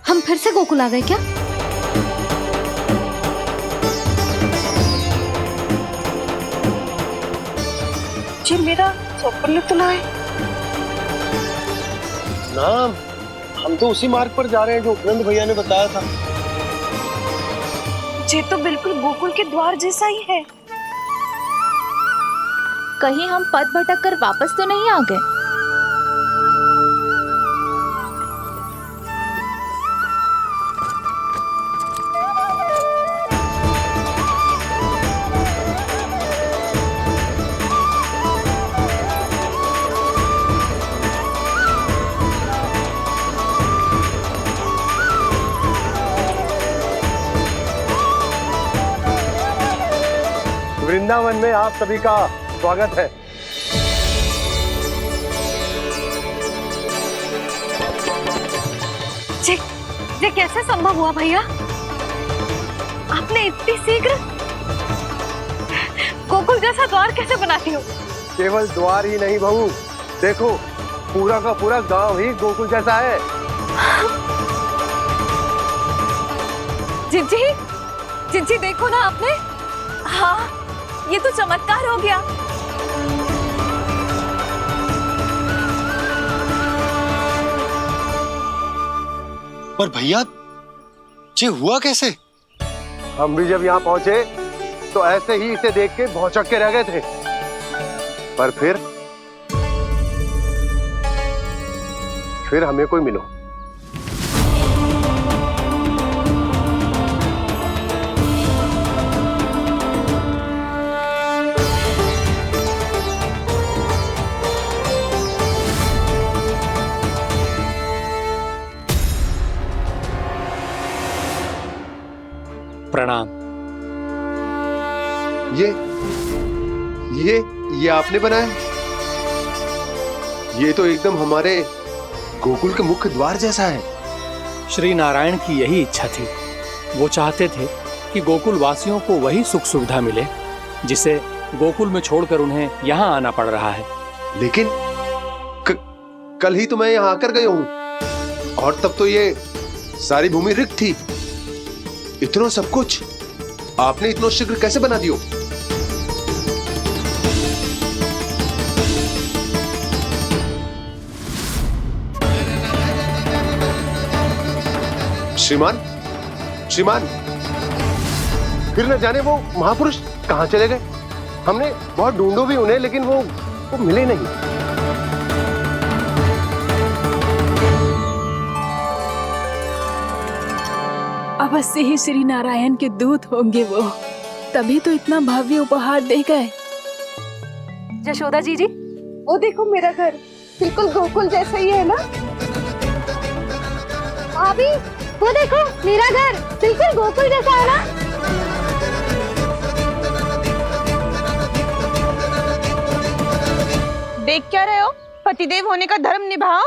हम फिर से गोकुल आ गए क्या? जी मेरा चप्पल तो ना है। ना, हम तो उसी मार्ग पर जा रहे हैं जो उपनंद भैया ने बताया था। ये तो बिल्कुल गोकुल के द्वार जैसा ही है। कहीं हम पथ भटक कर वापस तो नहीं आ गए? वृंदावन में आप सभी का स्वागत है। ये कैसे संभव हुआ भैया? आपने इतनी शीघ्र गोकुल जैसा द्वार कैसे बनाती हो? केवल द्वार ही नहीं बहू, देखो पूरा का पूरा गांव ही गोकुल जैसा है। जिज्जी, जिज्जी देखो ना आपने। हाँ, ये तो चमत्कार हो गया। पर भैया, ये हुआ कैसे? हम भी जब यहाँ पहुंचे तो ऐसे ही इसे देख के भौचक के रह गए थे, पर फिर हमें कोई मिलो। प्रणाम। ये आपने बनाया? ये तो एकदम हमारे गोकुल के मुख्य द्वार जैसा है। श्री नारायण की यही इच्छा थी। वो चाहते थे कि गोकुल वासियों को वही सुख सुविधा मिले जिसे गोकुल में छोड़कर उन्हें यहाँ आना पड़ रहा है। लेकिन कल ही तो मैं यहाँ आकर गया हूँ, और तब तो ये सारी भूमि रिक्त थी। इतना सब कुछ आपने इतना शीघ्र कैसे बना दियो? श्रीमान, श्रीमान, फिर न जाने वो महापुरुष कहाँ चले गए। हमने बहुत ढूंढो भी उन्हें, लेकिन वो मिले नहीं। अवश्य ही श्री नारायण के दूत होंगे वो, तभी तो इतना भव्य उपहार दे गए। यशोदा जी, वो देखो मेरा घर बिल्कुल गोकुल जैसा ही है ना। भाभी वो देखो मेरा घर बिल्कुल गोकुल जैसा है ना। देख क्या रहे हो, पतिदेव होने का धर्म निभाओ।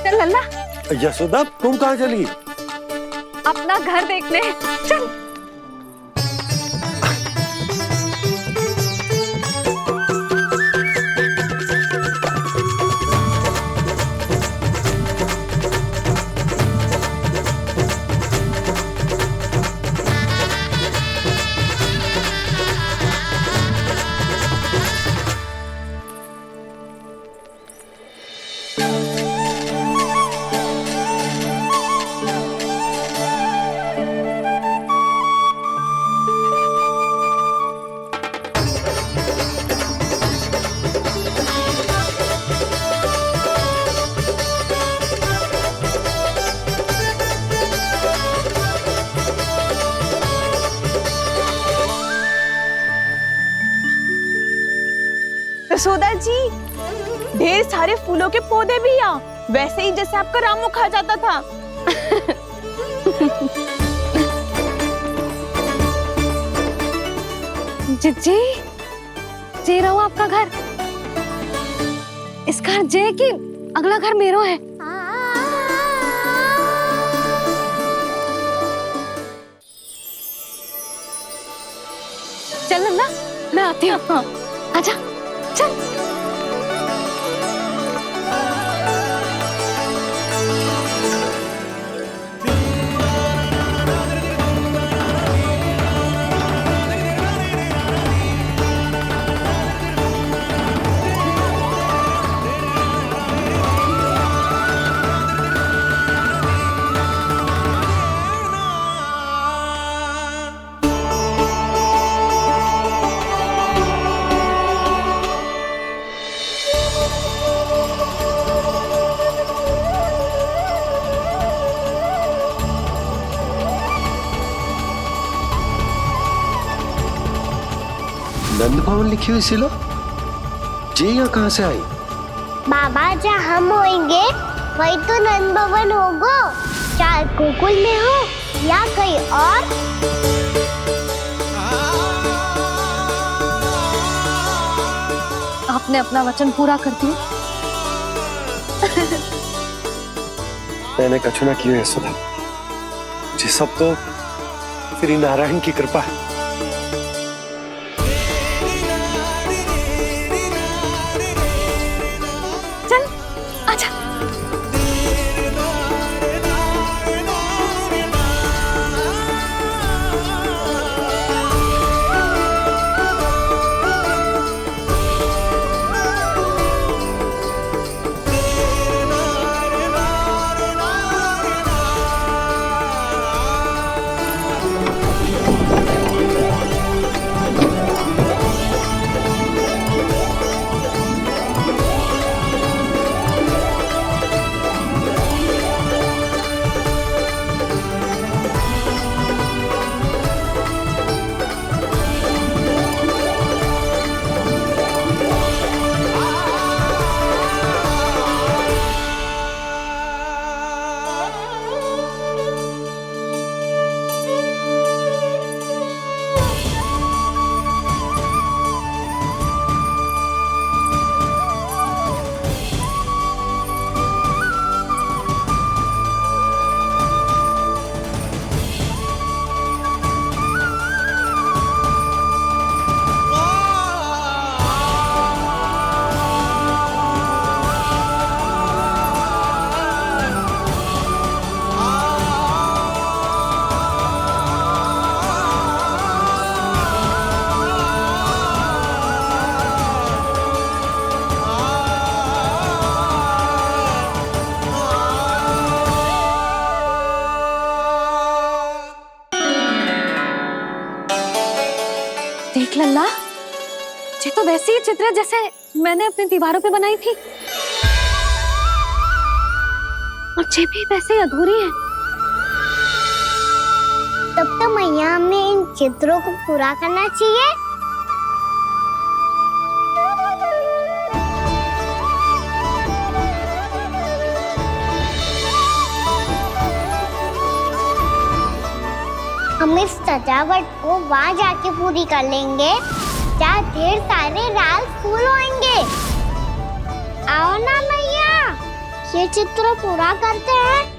चल लल्ला, यशोदा तुम कहाँ चली? अपना घर देखने चल। यशोदा जी, ढेर सारे फूलों के पौधे भी यहाँ, वैसे ही जैसे आपका रामू खा जाता था। जी, जे रहो आपका घर। इस घर जे की अगला घर मेरो है। चल लल्ला, मैं आती हूँ। हाँ, आजा, चल। नंद भवन लिखी हुई सिलो, जे यहाँ कहाँ से आई? बाबा जहाँ हम होंगे वही तो नंद भवन होगा, चाहे गोकुल में हो या कहीं और। आपने अपना वचन पूरा कर दिया। मैंने कछु ना किया यशोदा, ये सब तो श्री नारायण की कृपा है। चल, आजा। ये तो वैसी ही चित्र है जैसे मैंने अपनी दीवारों पे बनाई थी, और ये भी वैसे ही अधूरी है। तब तो मैया हमें इन चित्रों को पूरा करना चाहिए। हम इस सजावट को वहाँ जाके पूरी कर लेंगे जहाँ ढेर सारे लाल फूल होंगे। आओ ना मैया, ये चित्र पूरा करते हैं।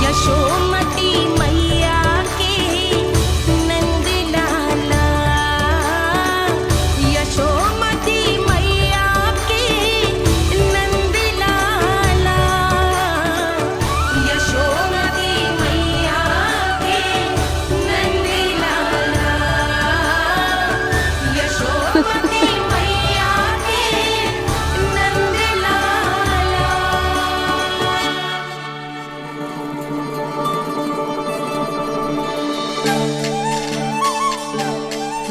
यशोमती मैया के नंद लाला, यशोमती मैया के नंद लाला, यशोमती मैया के नंद लाला, यशोमती मैया के नंद लाला।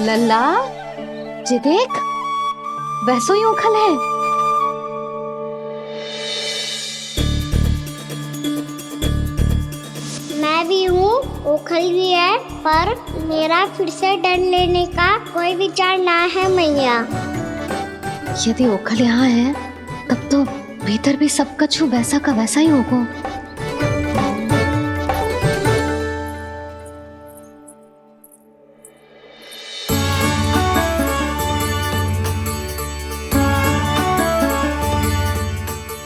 लल्ला, ये देख, वैसो ही उखल है। मैं भी हूँ, ओखल भी है, पर मेरा फिर से डर लेने का कोई विचार ना है मैया। यदि ओखल यहाँ है, तब तो भीतर भी सब कछु वैसा का वैसा ही होगा।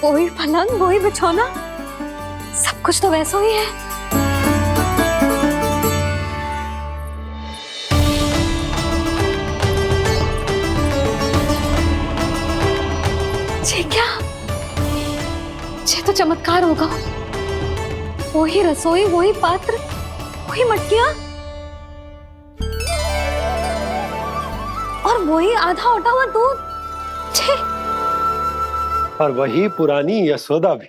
वही पलंग, वही बिछौना, सब कुछ तो वैसा ही है। ये क्या? ये तो चमत्कार होगा। वही रसोई, वही पात्र, वही मटकियां, और वही आधा उटा हुआ दूध। छे! और वही पुरानी यशोदा भी।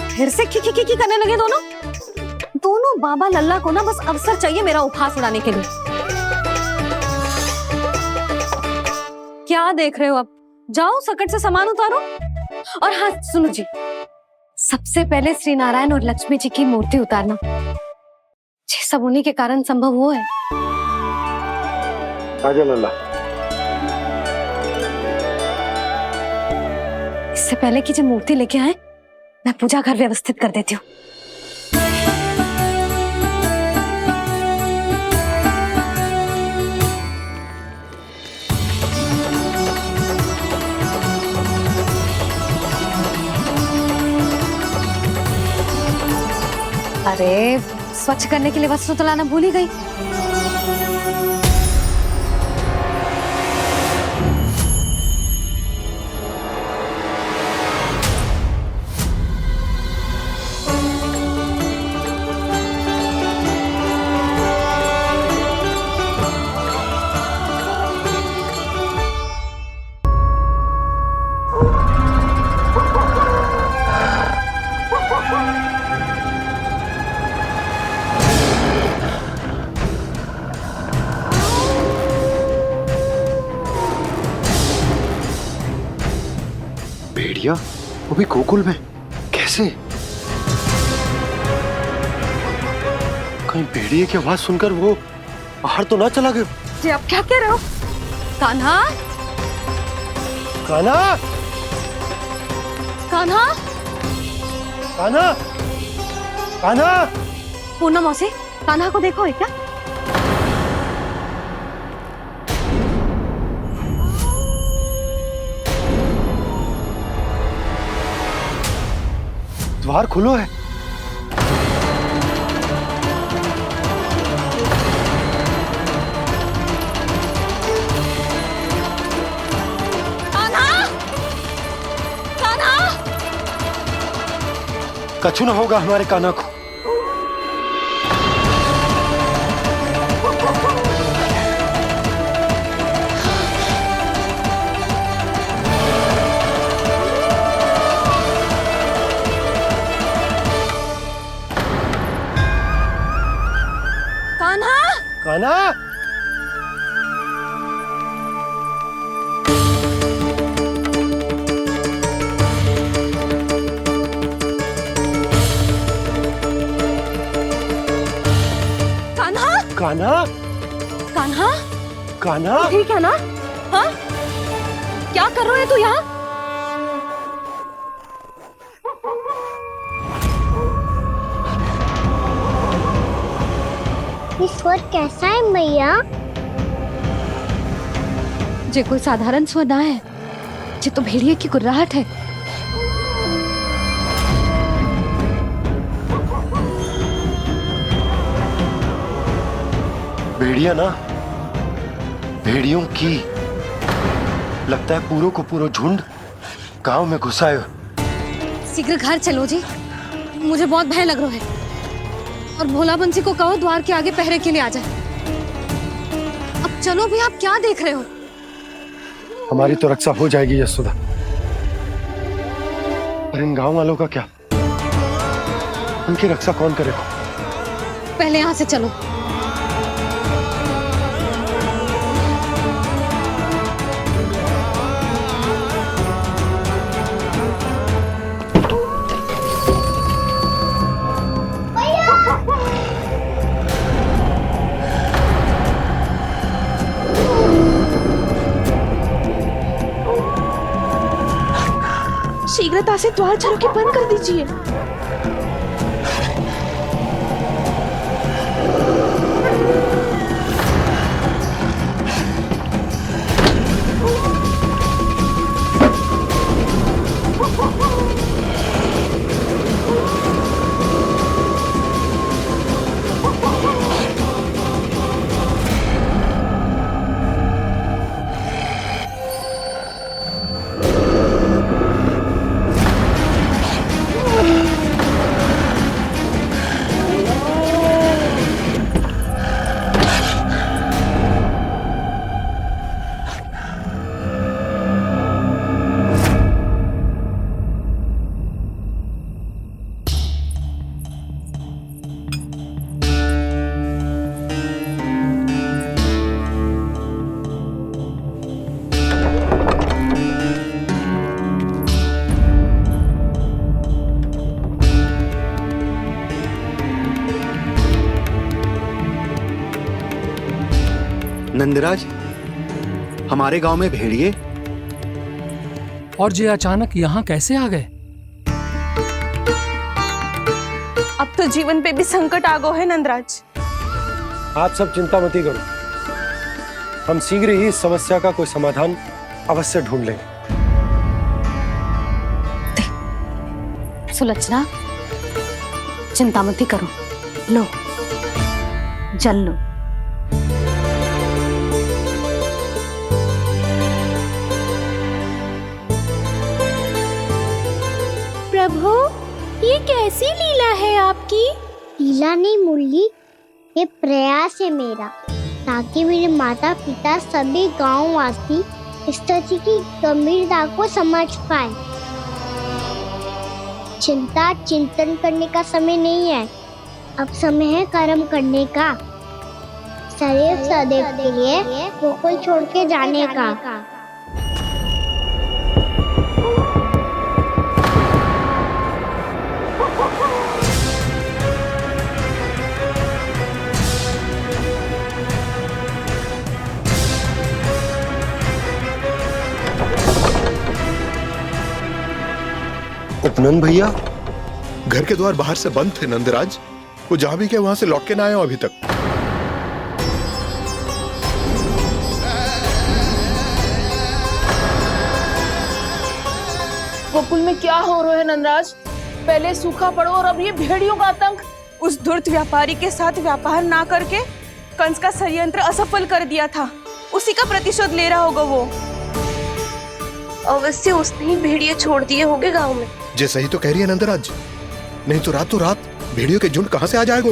फिर से की करने लगे दोनों बाबा लल्ला को ना बस अवसर चाहिए मेरा उपहास उड़ाने के लिए। क्या देख रहे हो? अब जाओ, सकट से सामान उतारो। और हाँ सुनो जी, सबसे पहले श्री नारायण और लक्ष्मी जी की मूर्ति उतारना। ये सब उन्हीं के कारण संभव हुआ है। आजा लल्ला। इससे पहले कि जो मूर्ति लेके आए, मैं पूजा घर व्यवस्थित कर देती हूँ। अरे, स्वच्छ करने के लिए वस्त्र तो लाना भूल ही गई। भेड़िया, वो भी गोकुल में, कैसे? कहीं भेड़िए की आवाज सुनकर वो बाहर तो ना चला गया? जी आप क्या कह रहे हो? कान्हा, कान्हा, कान्हा, कान्हा, कान्हा। पूर्णा मौसी, कान्हा को देखो है क्या? द्वार खुलो है। कछु ना होगा हमारे कान्हा को। कान्हा, कान्हा, कान्हा, कान्हा, कान्हा, कान्हा, ठीक है ना? हाँ, क्या कर रहे हो तू यहाँ? ये स्वर कैसा है मैया? जे कोई साधारण स्वर ना है, जे तो भेड़िए की गुर्राहट है। भेड़िया ना, भेड़ियों की। लगता है पूरो को पूरो झुंड गांव में घुसा है। शीघ्र घर चलो जी, मुझे बहुत भय लग रहा है। और भोला बंसी को कहो द्वार के आगे पहरे के लिए आ जाए। अब चलो भी, आप क्या देख रहे हो? हमारी तो रक्षा हो जाएगी यशोदा, पर इन गांव वालों का क्या? उनकी रक्षा कौन करेगा? पहले यहाँ से चलो। शीघ्रता से द्वार चारों के बंद कर दीजिए। नंदराज, हमारे गांव में भेड़िए और ये अचानक यहाँ कैसे आ गए? अब तो जीवन पे भी संकट आ गो है नंदराज। आप सब चिंता मत करो, हम शीघ्र ही इस समस्या का कोई समाधान अवश्य ढूंढ लेंगे। सुलक्षणा, चिंता मत करो, लो जल लो। प्रभु, ये कैसी लीला है आपकी? लीला नहीं मुरली, ये प्रयास है मेरा, ताकि मेरे माता पिता सभी गांव वासी इस स्थिति की गंभीरता को समझ पाए। चिंता चिंतन करने का समय नहीं है, अब समय है कर्म करने का, सदैव सदैव के लिए गोकुल छोड़ के जाने का। उपनंद भैया, घर के द्वार बाहर से बंद थे नंदराज, वो जहां भी गए वहां से लौट के ना आए हो अभी तक। गोकुल में क्या हो रहा है नंदराज? पहले सूखा पड़ो और अब ये भेड़ियों का आतंक। उस धूर्त व्यापारी के साथ व्यापार ना करके कंस का षड्यंत्र असफल कर दिया था, उसी का प्रतिशोध ले रहा होगा वो। अवश्य उसने ही भेड़िए छोड़ दिए होंगे गांव में। जे सही तो कह रही है नंदराज, नहीं तो रातों रात भेड़ियों के झुंड कहां से आ जाएगा?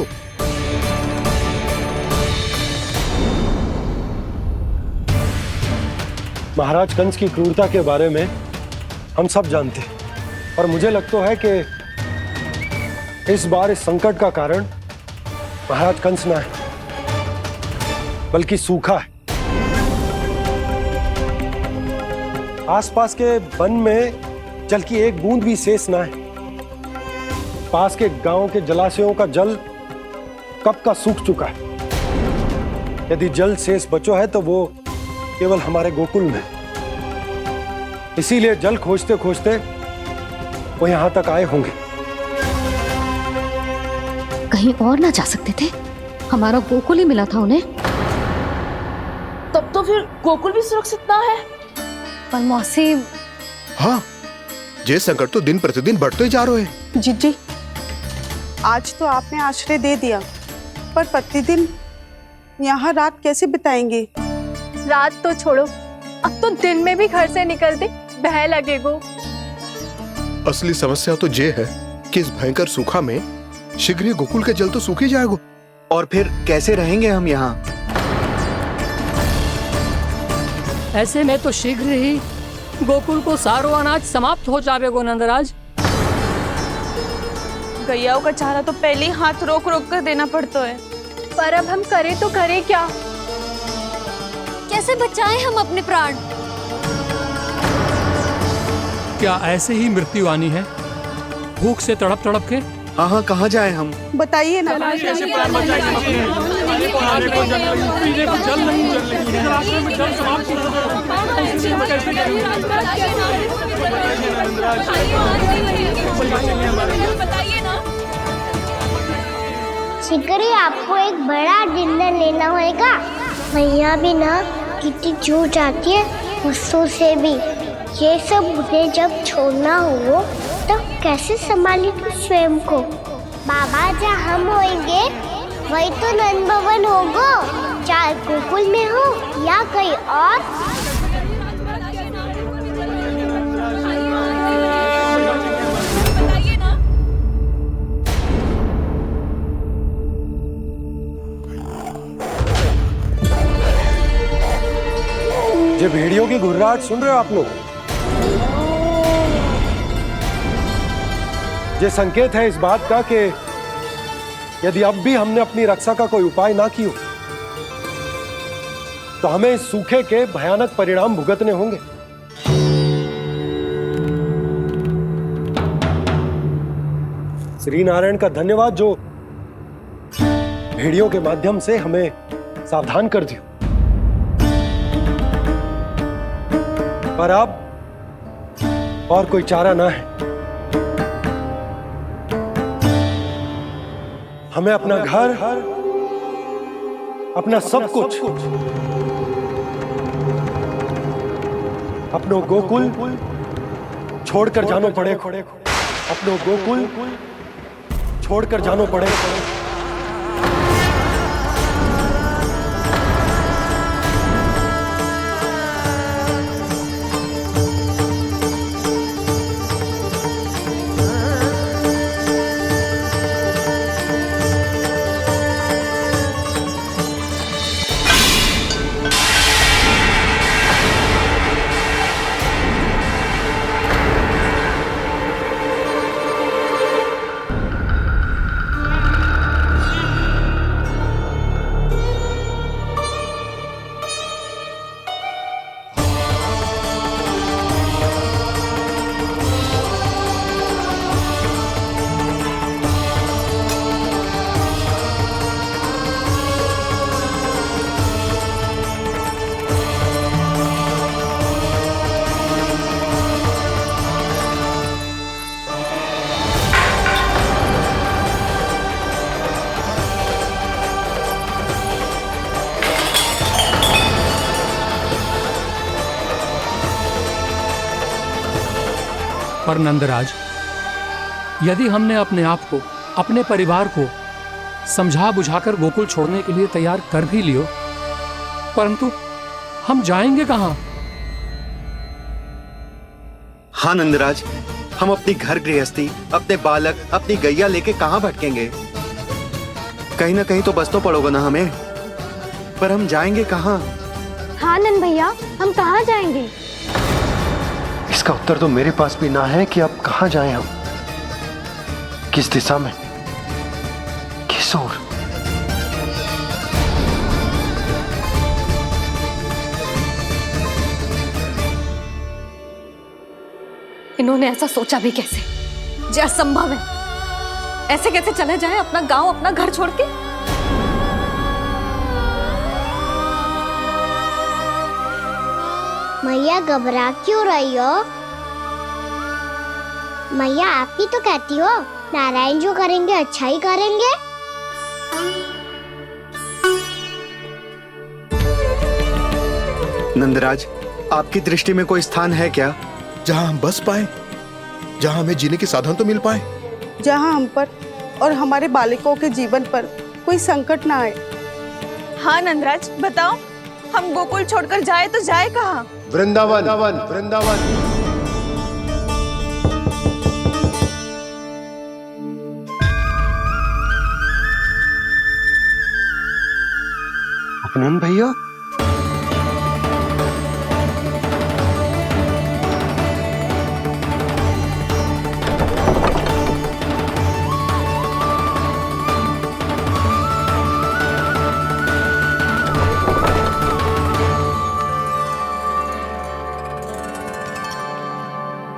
महाराज कंस की क्रूरता के बारे में हम सब जानते हैं और मुझे लगता है कि इस बार इस संकट का कारण महाराज कंस ना है बल्कि सूखा है। आसपास के वन में जल की एक बूंद भी शेष ना है। पास के गांव के जलाशयों का जल कब का सूख चुका है। यदि जल शेष बचो है तो वो केवल हमारे गोकुल में। इसीलिए जल खोजते खोजते वो यहां तक आए होंगे। कहीं और ना जा सकते थे? हमारा गोकुल ही मिला था उन्हें। तब तो फिर गोकुल भी सुरक्षित ना है। पर मौसी, हाँ, ये संकट तो दिन प्रतिदिन बढ़ते ही जा रहे हैं। जीजी, आज तो आपने आश्रय दे दिया, पर प्रतिदिन यहाँ रात कैसे बिताएंगे? रात तो छोड़ो, अब तो दिन में भी घर से निकलते भय लगेगो। असली समस्या तो ये है कि इस भयंकर सूखा में शीघ्र ही गोकुल के जल तो सूख ही जाएगा। और फिर कैसे रहेंगे हम यहाँ? ऐसे में तो शीघ्र ही गोकुल को सारो अनाज समाप्त हो जाएगा नंदराज। गैयाओं का चारा तो पहले ही हाथ रोक रोक कर देना पड़ता है। पर अब हम करें तो करें क्या? कैसे बचाएं हम अपने प्राण? क्या ऐसे ही मृत्यु आनी है, भूख से तड़प तड़प के? हाँ हाँ, कहाँ जाए हम? बताइए ना। शिकारी, आपको एक बड़ा डिनर लेना होगा। मैया भी ना कितनी जूझ जाती है गुस्सों से भी। ये सब उन्हें जब छोड़ना हो तो कैसे संभाली तू स्वयं को? बाबा जहाँ हम होंगे वही तो नंद भवन होगा, चाहे गोकुल में हो या कहीं और। ये भेड़ियों की घुर्राहट सुन रहे हो आप लोग? ये संकेत है इस बात का कि यदि अब भी हमने अपनी रक्षा का कोई उपाय ना किया तो हमें इस सूखे के भयानक परिणाम भुगतने होंगे। श्री नारायण का धन्यवाद जो भेड़ियों के माध्यम से हमें सावधान कर दिया। पर अब और कोई चारा ना है। हमें अपना घर, अपना सब कुछ, अपनो गोकुल छोड़कर जानो पड़े। अपनो गोकुल छोड़कर जानो पड़े। पर नंदराज, यदि हमने अपने आप को, अपने परिवार को समझा बुझाकर गोकुल छोड़ने के लिए तैयार कर भी लियो, परंतु हम जाएंगे कहां? हाँ नंदराज, हम अपनी घर गृहस्थी, अपने बालक, अपनी गैया लेके कहाँ भटकेंगे? कहीं ना कहीं तो बस तो पड़ोगे ना हमें, पर हम जाएंगे कहाँ? हाँ नंद भैया, हम कहाँ जाएंगे? इसका उत्तर तो मेरे पास भी ना है कि अब कहाँ जाएं हम, किस दिशा में, किस ओर। इन्होंने ऐसा सोचा भी कैसे, जो असंभव है। ऐसे कैसे चले जाए अपना गांव, अपना घर छोड़ के? मैया घबरा क्यों रही हो? मैया आप ही तो कहती हो नारायण जो करेंगे अच्छा ही करेंगे। नंदराज, आपकी दृष्टि में कोई स्थान है क्या जहां हम बस पाए, जहां हमें जीने के साधन तो मिल पाए, जहाँ हम पर और हमारे बालकों के जीवन पर कोई संकट ना आए? हाँ नंदराज, बताओ, हम गोकुल छोड़कर जाए तो जाए कहाँ? वृंदावन, वृंदावन। उपनंद भैया,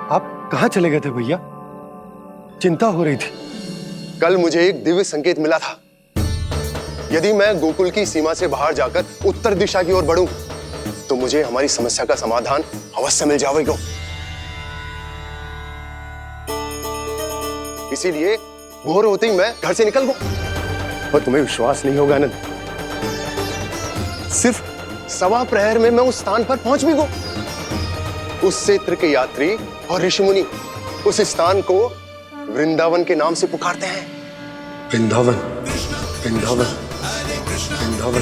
आप कहाँ चले गए थे भैया? चिंता हो रही थी। कल मुझे एक दिव्य संकेत मिला था। यदि मैं गोकुल की सीमा से बाहर जाकर उत्तर दिशा की ओर बढ़ूं, तो मुझे हमारी समस्या का समाधान अवश्य मिल जाएगा। इसीलिए भोर होते ही मैं घर से निकल गया। और तुम्हें विश्वास नहीं होगा आनंद, सिर्फ 1.25 प्रहर में मैं उस स्थान पर पहुंच भी गया। उस क्षेत्र के यात्री और ऋषिमुनि उस स्थान को वृंदावन के नाम से पुकारते हैं। वृंदावन, वृंदावन, वृंदावन।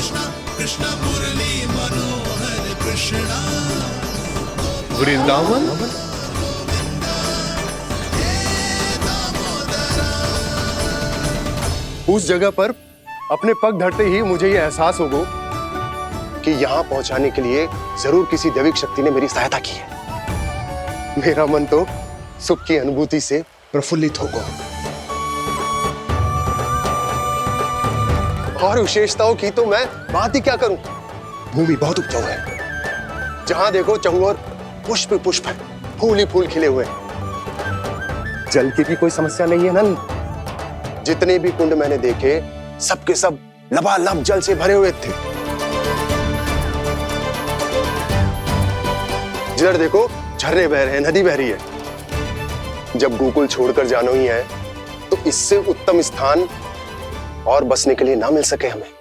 वृंदावन। उस जगह पर अपने पग धरते ही मुझे यह एहसास होगा कि यहाँ पहुंचाने के लिए जरूर किसी दैविक शक्ति ने मेरी सहायता की है। मेरा मन तो सुख की अनुभूति से प्रफुल्लित होगा। और विशेषताओं की तो मैं बात ही क्या करूं। भूमि बहुत उपजाऊ है, जहां देखो चहुओर पुष्प पुष्प है, फूल ही फूल खिले हुए हैं। जल की भी कोई समस्या नहीं है नंद। जितने भी कुंड मैंने देखे, सबके सब लबालब जल से भरे हुए थे। जिधर देखो झरने बह रहे हैं, नदी बह रही है। जब गोकुल छोड़कर जाना ही है, तो इससे उत्तम स्थान और बसने के लिए ना मिल सके हमें।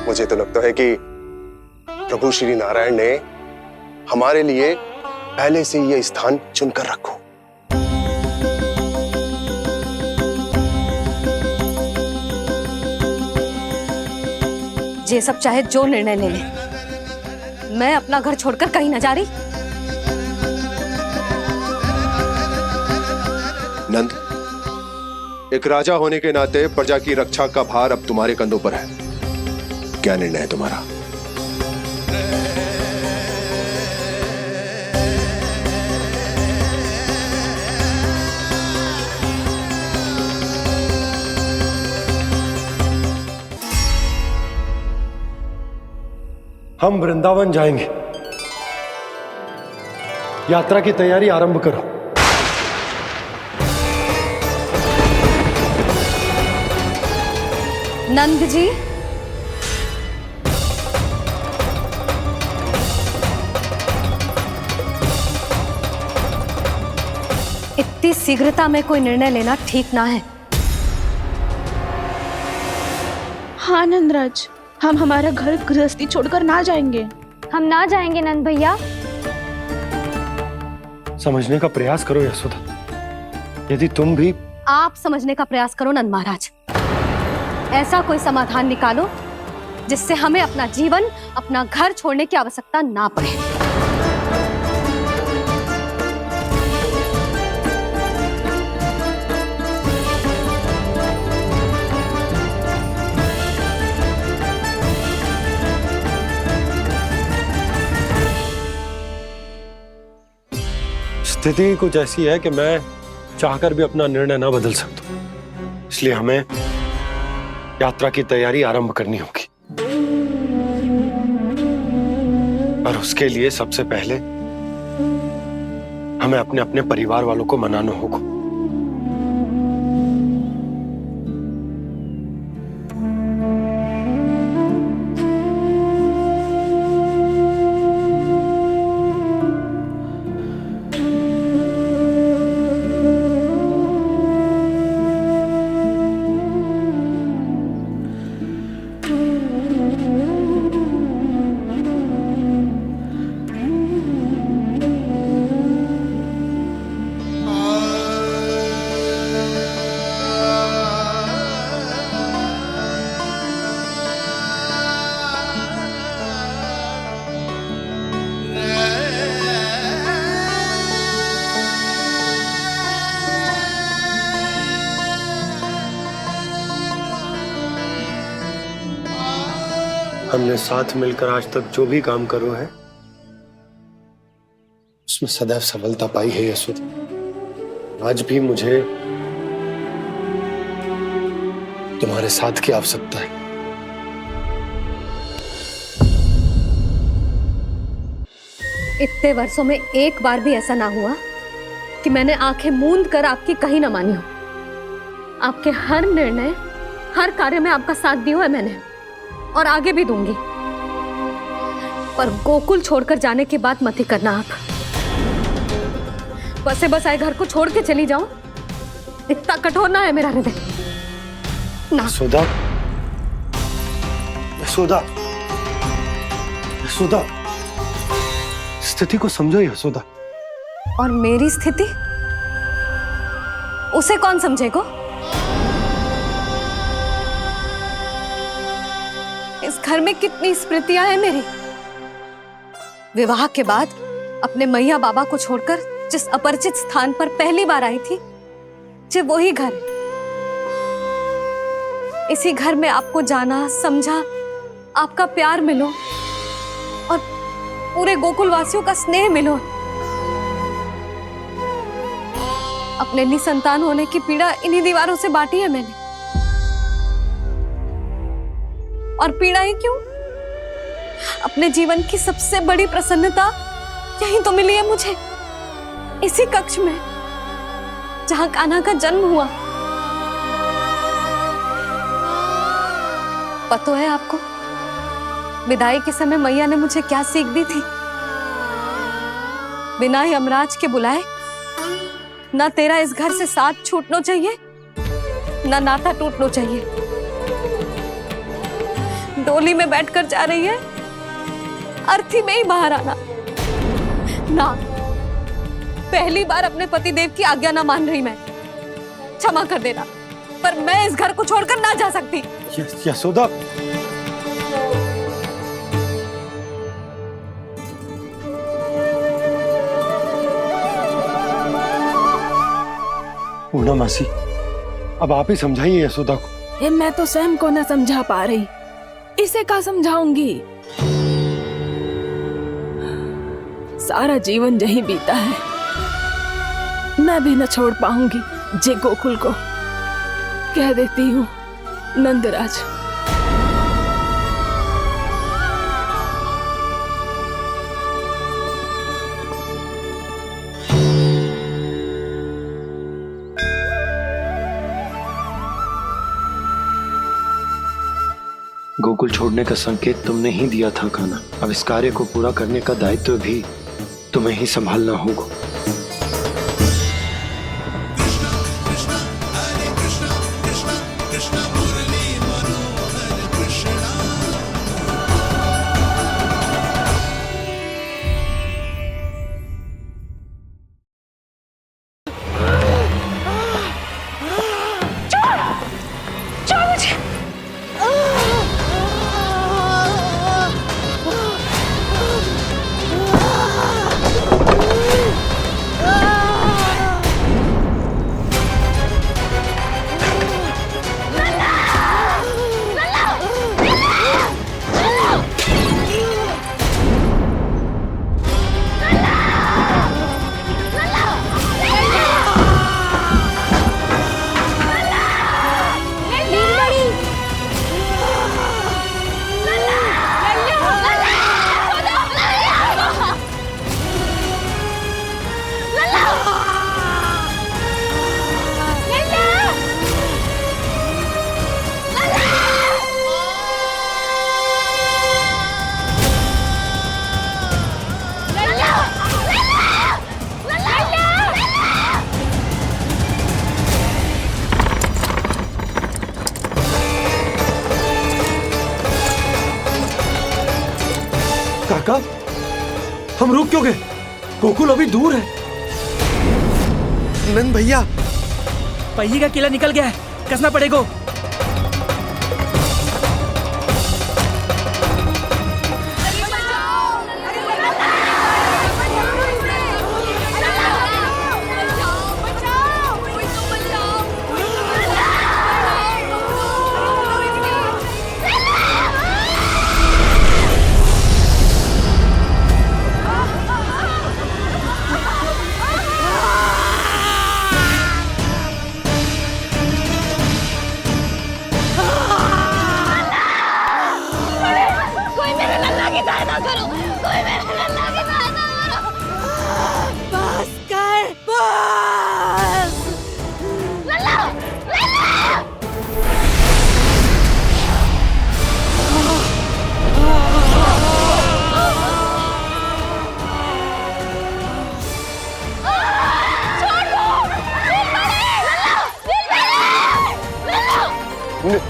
मुझे तो लगता है कि प्रभु श्री नारायण ने हमारे लिए पहले से यह स्थान चुनकर रखो। ये सब चाहे जो निर्णय ले ले, मैं अपना घर छोड़कर कहीं न जा रही। नंद, एक राजा होने के नाते प्रजा की रक्षा का भार अब तुम्हारे कंधों पर है। क्या निर्णय है तुम्हारा? हम वृंदावन जाएंगे। यात्रा की तैयारी आरंभ करो। नंद जी, इतनी शीघ्रता में कोई निर्णय लेना ठीक ना है। हाँ नंदराज, हम हमारा घर गृहस्थी छोड़कर ना जाएंगे। हम ना जाएंगे नंद भैया। समझने का प्रयास करो यशोदा। यदि तुम भी आप समझने का प्रयास करो नंद महाराज। ऐसा कोई समाधान निकालो जिससे हमें अपना जीवन, अपना घर छोड़ने की आवश्यकता ना पड़े। स्थिति कुछ ऐसी है कि मैं चाहकर भी अपना निर्णय ना बदल सकता, इसलिए हमें यात्रा की तैयारी आरंभ करनी होगी। और उसके लिए सबसे पहले हमें अपने अपने परिवार वालों को मनाना होगा। हमने साथ मिलकर आज तक जो भी काम करो है उसमें सदैव सफलता पाई है यशोदा। आज भी मुझे तुम्हारे साथ की आवश्यकता है। इतने वर्षों में एक बार भी ऐसा ना हुआ कि मैंने आंखें मूंद कर आपकी कहीं ना मानी हो। आपके हर निर्णय, हर कार्य में आपका साथ दिया है मैंने, और आगे भी दूंगी। पर गोकुल छोड़कर जाने की बात मत ही करना आप। बसे बसाए घर को छोड़ के चली जाऊं, इतना कठोर ना है मेरा हृदय ना। यशोदा, यशोदा, यशोदा, स्थिति को समझो यशोदा। और मेरी स्थिति उसे कौन समझेगा? इस घर में कितनी स्मृतियां हैं मेरी। विवाह के बाद अपने मैया बाबा को छोड़कर जिस अपरिचित स्थान पर पहली बार आई थी, जो वही घर। इसी घर में आपको जाना, समझा, आपका प्यार मिलो और पूरे गोकुल वासियों का स्नेह मिलो। अपने निसंतान होने की पीड़ा इन्हीं दीवारों से बांटी है मैंने। और पीड़ा ही क्यों? अपने जीवन की सबसे बड़ी प्रसन्नता यही तो मिली है मुझे, इसी कक्ष में जहां कान्हा का जन्म हुआ। पता है आपको विदाई के समय मैया ने मुझे क्या सीख दी थी? बिना यमराज के बुलाए ना तेरा इस घर से साथ छूटना चाहिए, ना नाता टूटना चाहिए। डोली में बैठकर जा रही है, अर्थी में ही बाहर आना ना। पहली बार अपने पति देव की आज्ञा ना मान रही मैं, क्षमा कर देना, पर मैं इस घर को छोड़कर ना जा सकती। यशोदा, पूनम मासी, अब आप ही समझाइए यशोदा को। ये मैं तो स्वयं को न समझा पा रही, इसे क्या समझाऊंगी? सारा जीवन यही बीता है, मैं भी न छोड़ पाऊंगी जे गोकुल को। कह देती हूँ नंदराज। गोकुल छोड़ने का संकेत तुमने ही दिया था कान्हा। अब इस कार्य को पूरा करने का दायित्व भी तुम्हें ही संभालना होगा। राधिका, हम रुक क्यों गए? गोकुल अभी दूर है। नंद भैया, पहिए का किला निकल गया है, कसना पड़ेगा।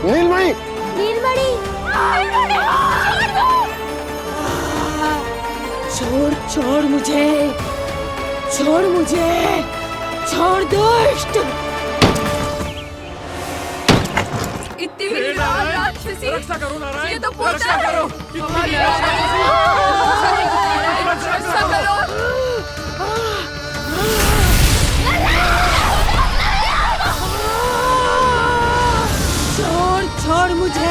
नीलमणि, नीलमणि, छोड़ छोड़ मुझे, छोड़ मुझे, छोड़ दुष्ट। इतनी बड़ी राक्षसी, रक्षा करो नारायण, ये तो पोता रक्षा है। करो। हमारी रक्षा करो। छोड़ छोड़ मुझे।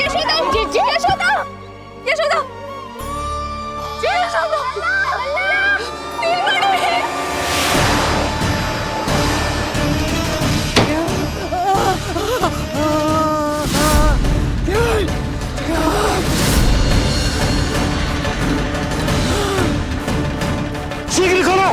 यशोदा, यशोदा, यशोदा, शीघ्र करो।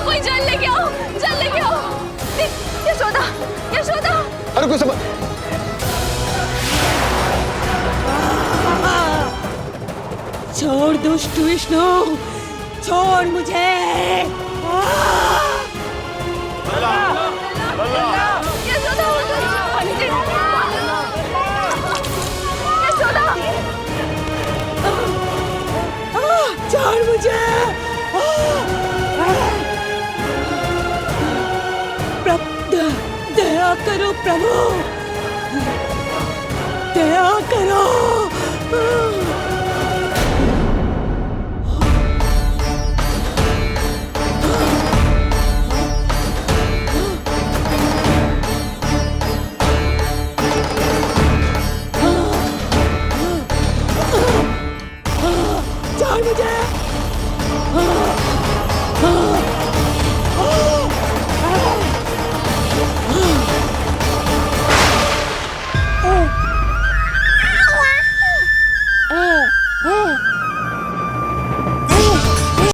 कोई जल लेके आओ, जल लेके आओ। यशोदा, यशोदा। अरे कोई समझ, छोड़ दुष्ट विष्णु, छोड़ मुझे। छोड़ मुझे। दया करो प्रभु, दया करो। छोड़ मुझे।